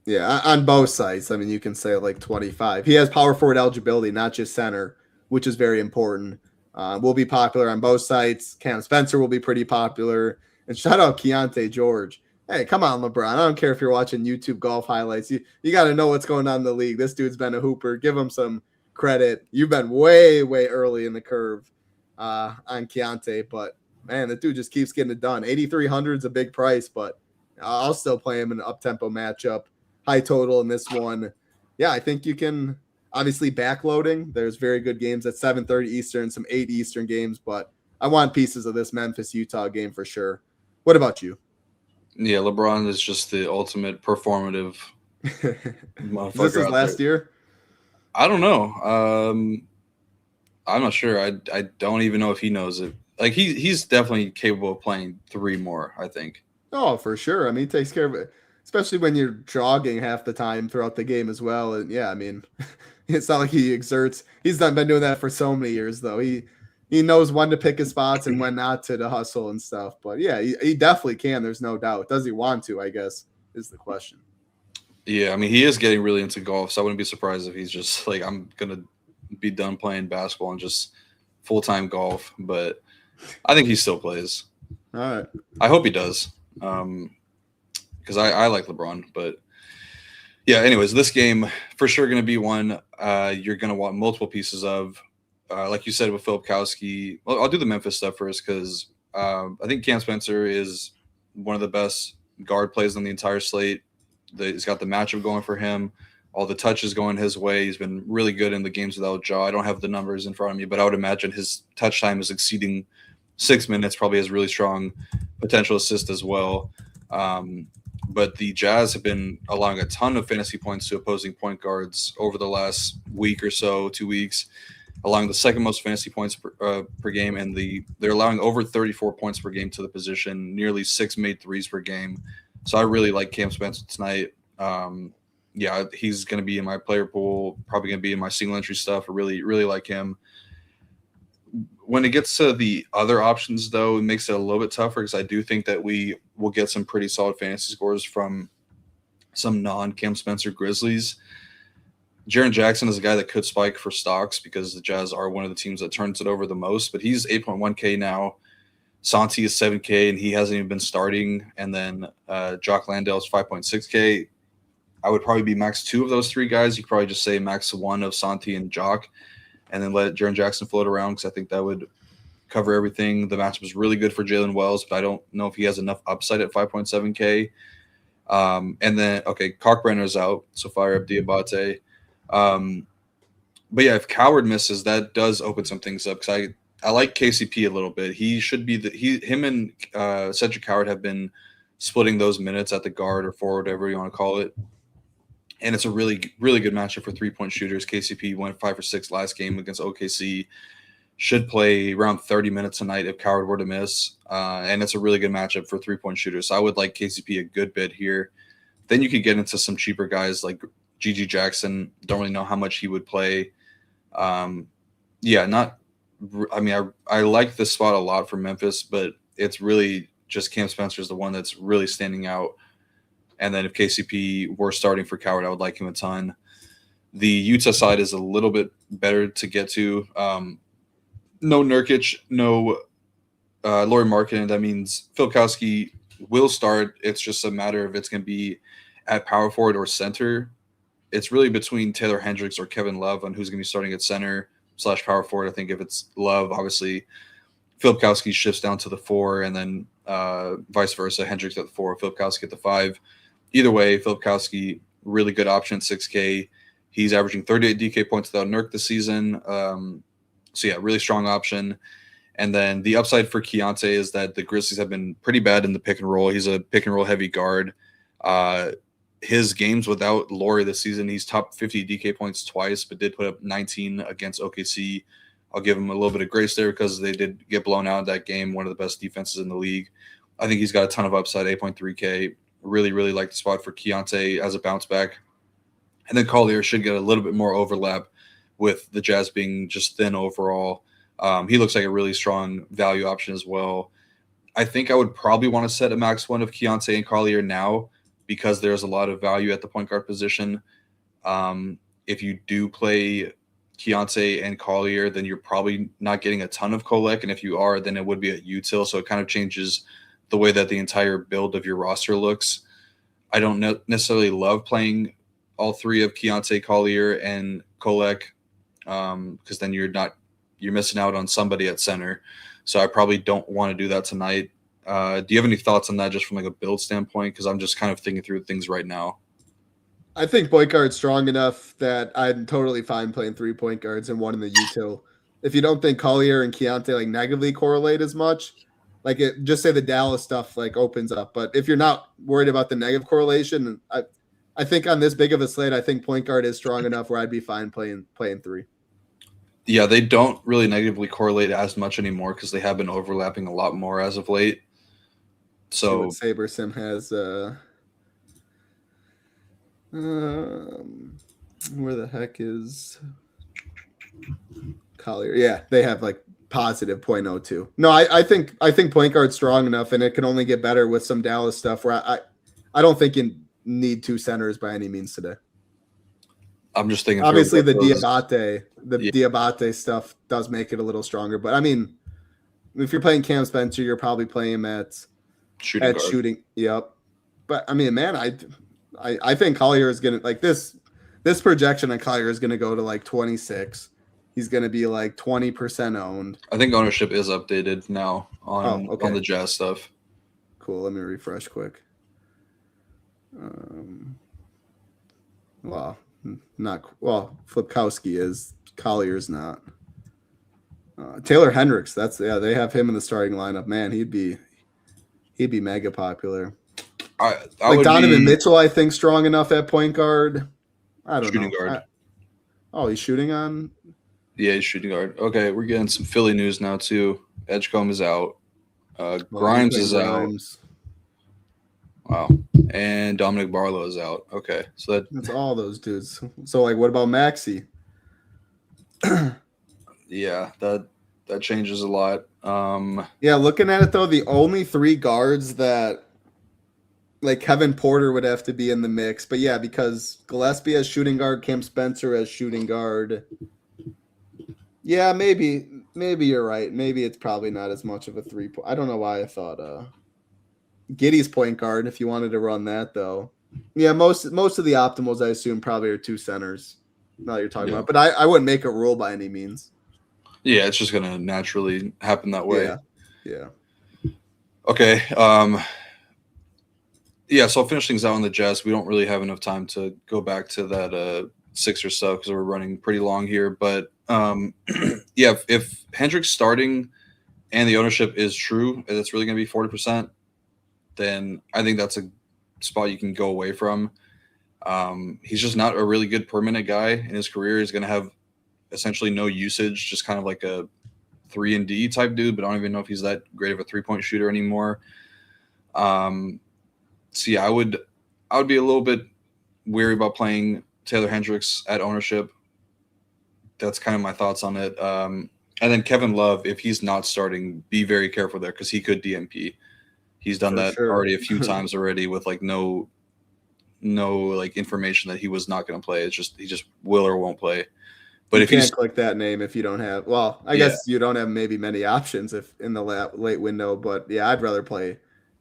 Yeah, on both sides. I mean, you can say 25. He has power forward eligibility, not just center, which is very important. Will be popular on both sides. Cam Spencer will be pretty popular. And shout out Keontae George. Hey, come on, LeBron. I don't care if you're watching YouTube golf highlights. You got to know what's going on in the league. This dude's been a hooper. Give him some credit. You've been way, way early in the curve on Keontae. But, man, the dude just keeps getting it done. 8,300 is a big price, but I'll still play him in an up-tempo matchup. High total in this one. Yeah, I think you can – obviously backloading. There's very good games at 7:30 Eastern, some 8 Eastern games. But I want pieces of this Memphis-Utah game for sure. What about you? Yeah, LeBron is just the ultimate performative motherfucker. Is this his last year? I don't know. I'm not sure. I don't even know if he knows it. He's definitely capable of playing 3 more, I think. Oh, for sure. I mean, he takes care of it, especially when you're jogging half the time throughout the game as well. And yeah, I mean, it's not like he exerts. He's been doing that for so many years, though. He knows when to pick his spots and when not to hustle and stuff. But yeah, he definitely can. There's no doubt. Does he want to, I guess, is the question. Yeah, I mean, he is getting really into golf, so I wouldn't be surprised if he's just I'm going to be done playing basketball and just full-time golf. But I think he still plays. All right. I hope he does because I like LeBron. But, yeah, anyways, this game for sure going to be one you're going to want multiple pieces of. Like you said with Filipkowski, well, I'll do the Memphis stuff first because I think Cam Spencer is one of the best guard plays on the entire slate. He's got the matchup going for him. All the touches going his way. He's been really good in the games without Ja. I don't have the numbers in front of me, but I would imagine his touch time is exceeding 6 minutes, probably has really strong potential assist as well. But the Jazz have been allowing a ton of fantasy points to opposing point guards over the last week or so, 2 weeks. allowing the second most fantasy points per game, and they're allowing over 34 points per game to the position, nearly 6 made threes per game. So I really like Cam Spencer tonight. Yeah, he's going to be in my player pool, probably going to be in my single entry stuff. I really, really like him. When it gets to the other options, though, it makes it a little bit tougher because I do think that we will get some pretty solid fantasy scores from some non-Cam Spencer Grizzlies. Jaren Jackson is a guy that could spike for stocks because the Jazz are one of the teams that turns it over the most, but he's 8.1K now. Santi is 7K, and he hasn't even been starting. And then Jock Landale is 5.6K. I would probably be max 2 of those 3 guys. You could probably just say max 1 of Santi and Jock, and then let Jaren Jackson float around because I think that would cover everything. The matchup is really good for Jalen Wells, but I don't know if he has enough upside at 5.7K. And then, okay, Kalkbrenner's out, so fire up Diabate. But yeah, if Coward misses, that does open some things up because I like KCP a little bit. He should be him and Cedric Coward have been splitting those minutes at the guard or forward, whatever you want to call it. And it's a really, really good matchup for 3-point shooters. KCP went 5 for 6 last game against OKC. Should play around 30 minutes tonight if Coward were to miss. And it's a really good matchup for 3-point shooters. So I would like KCP a good bit here. Then you could get into some cheaper guys like GG Jackson. Don't really know how much he would play. I like this spot a lot for Memphis, but it's really just Cam Spencer is the one that's really standing out. And then if KCP were starting for Coward, I would like him a ton. The Utah side is a little bit better to get to. No Nurkic, no Lauri Markkanen. That means Filkowski will start. It's just a matter of it's going to be at power forward or center. It's really between Taylor Hendricks or Kevin Love on who's going to be starting at center / power forward. I think if it's Love, obviously Filkowski shifts down to the 4, and then vice versa. Hendricks at the 4, Filkowski at the 5. Either way, Filkowski, really good option, 6K. He's averaging 38 DK points without Nurk this season. So, yeah, really strong option. And then the upside for Keontae is that the Grizzlies have been pretty bad in the pick and roll. He's a pick and roll heavy guard. His games without Lauri this season, he's top 50 DK points twice, but did put up 19 against OKC. I'll give him a little bit of grace there because they did get blown out in that game, one of the best defenses in the league. I think he's got a ton of upside, 8.3K. Really, really like the spot for Keontae as a bounce back. And then Collier should get a little bit more overlap with the Jazz being just thin overall. He looks like a really strong value option as well. I think I would probably want to set a max 1 of Keontae and Collier now because there's a lot of value at the point guard position. If you do play Keontae and Collier, then you're probably not getting a ton of Kolek. And if you are, then it would be at util. So it kind of changes the way that the entire build of your roster looks. I don't necessarily love playing all 3 of Keontae, Collier, and Kolek because then you're missing out on somebody at center. So I probably don't want to do that tonight. Do you have any thoughts on that just from like a build standpoint? Because I'm just kind of thinking through things right now. I think point guard's strong enough that I'm totally fine playing 3 point guards and 1 in the util. If you don't think Collier and Keontae like negatively correlate as much, like just say the Dallas stuff like opens up. But if you're not worried about the negative correlation, I think on this big of a slate, I think point guard is strong enough where I'd be fine playing 3. Yeah, they don't really negatively correlate as much anymore because they have been overlapping a lot more as of late. So SaberSim has where the heck is Collier? Yeah, they have like positive 0.02. No, I think point guard's strong enough, and it can only get better with some Dallas stuff where I don't think you need 2 centers by any means today. I'm just thinking obviously the Diabate stuff does make it a little stronger, but I mean if you're playing Cam Spencer, you're probably playing him at shooting. Yep. But I mean, man, I think Collier is gonna like this projection on Collier is gonna go to like 26. He's gonna be like 20% owned. I think ownership is updated now on the Jazz stuff. Cool. Let me refresh quick. Flipkowski is. Collier's not. Taylor Hendricks. They have him in the starting lineup. Man, he'd be mega popular. Like Donovan Mitchell, I think strong enough at point guard. I don't know. Guard. He's shooting on. Yeah, he's shooting guard. Okay, we're getting some Philly news now too. Edgecombe is out. Grimes is out. Wow. And Dominic Barlow is out. Okay, so That's all those dudes. So, like, what about Maxey? yeah, that changes a lot. Yeah, looking at it though, the only 3 guards that like Kevin Porter would have to be in the mix, but yeah, because Gillespie has shooting guard, Cam Spencer has shooting guard. Yeah, maybe you're right. Maybe it's probably not as much of a 3-point. I don't know why I thought Giddey's point guard if you wanted to run that though. Yeah, most of the optimals I assume probably are 2 centers. Not that you're talking about, but I wouldn't make a rule by any means. Yeah, it's just gonna naturally happen that way. Yeah. Okay. Yeah, so I'll finish things out on the Jazz. We don't really have enough time to go back to that 6 or so because we're running pretty long here. But yeah, if Hendrick's starting and the ownership is true, and it's really going to be 40%, then I think that's a spot you can go away from. He's just not a really good permanent guy in his career. He's going to have essentially no usage, just kind of like a 3-and-D type dude, but I don't even know if he's that great of a 3-point shooter anymore. So yeah, I would be a little bit weary about playing Taylor Hendricks at ownership. That's kind of my thoughts on it. And then Kevin Love, if he's not starting, be very careful there because he could DNP. He's done that already a few times already with like no like information that he was not going to play. It's just he just will or won't play. But if you can't click that name if you don't have, well, I guess you don't have maybe many options if in the late window. But yeah, I'd rather play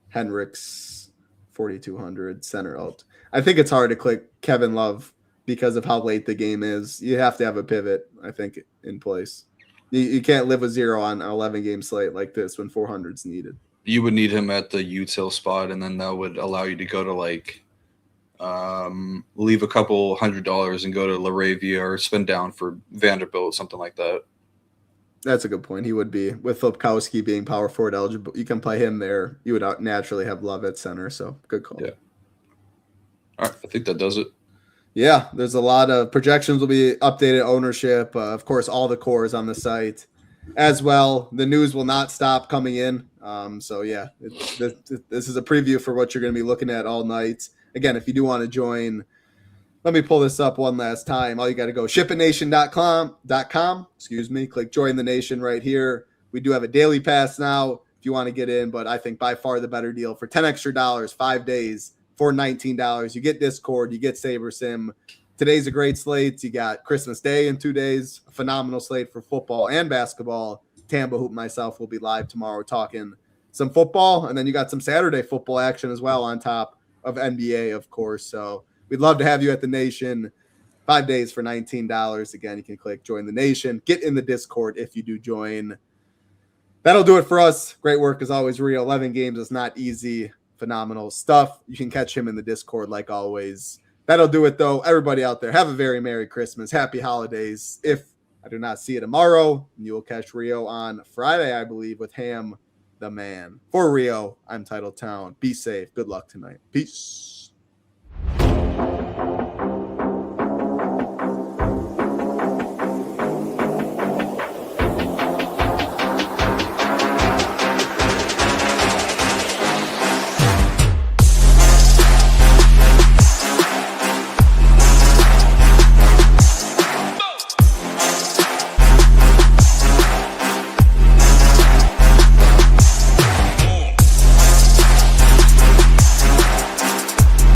Hendricks 4,200 center out. I think it's hard to click Kevin Love because of how late the game is. You have to have a pivot, I think, in place. You can't live with 0 on an 11-game slate like this when 400's needed. You would need him at the util spot, and then that would allow you to go to like leave a couple $100 and go to LaRavia or spend down for Vanderbilt, something like that. That's a good point. He would be with Filipkowski being power forward eligible. You can play him there. You would naturally have Love at center. So good call. Yeah. All right. I think that does it. Yeah. There's a lot of projections will be updated ownership. Of course, all the cores on the site as well. The news will not stop coming in. So yeah, this is a preview for what you're going to be looking at all night. Again, if you do want to join, let me pull this up one last time. All you got to go shipitnation.com, click join the nation right here. We do have a daily pass now if you want to get in, but I think by far the better deal for $10 extra, 5 days for $19. You get Discord, you get Saber Sim. Today's a great slate. You got Christmas Day in 2 days, a phenomenal slate for football and basketball. Tamba Hoop myself will be live tomorrow talking some football, and then you got some Saturday football action as well on top of NBA, of course. So we'd love to have you at the Nation. 5 days for $19. Again, you can click join the Nation. Get in the Discord if you do join. That'll do it for us. Great work as always, Rio. 11 games is not easy. Phenomenal stuff. You can catch him in the Discord like always. That'll do it, though. Everybody out there, have a very Merry Christmas. Happy holidays. If I do not see you tomorrow, you will catch Rio on Friday, I believe, with Ham the Man. For Rio, I'm Title Town. Be safe. Good luck tonight. Peace.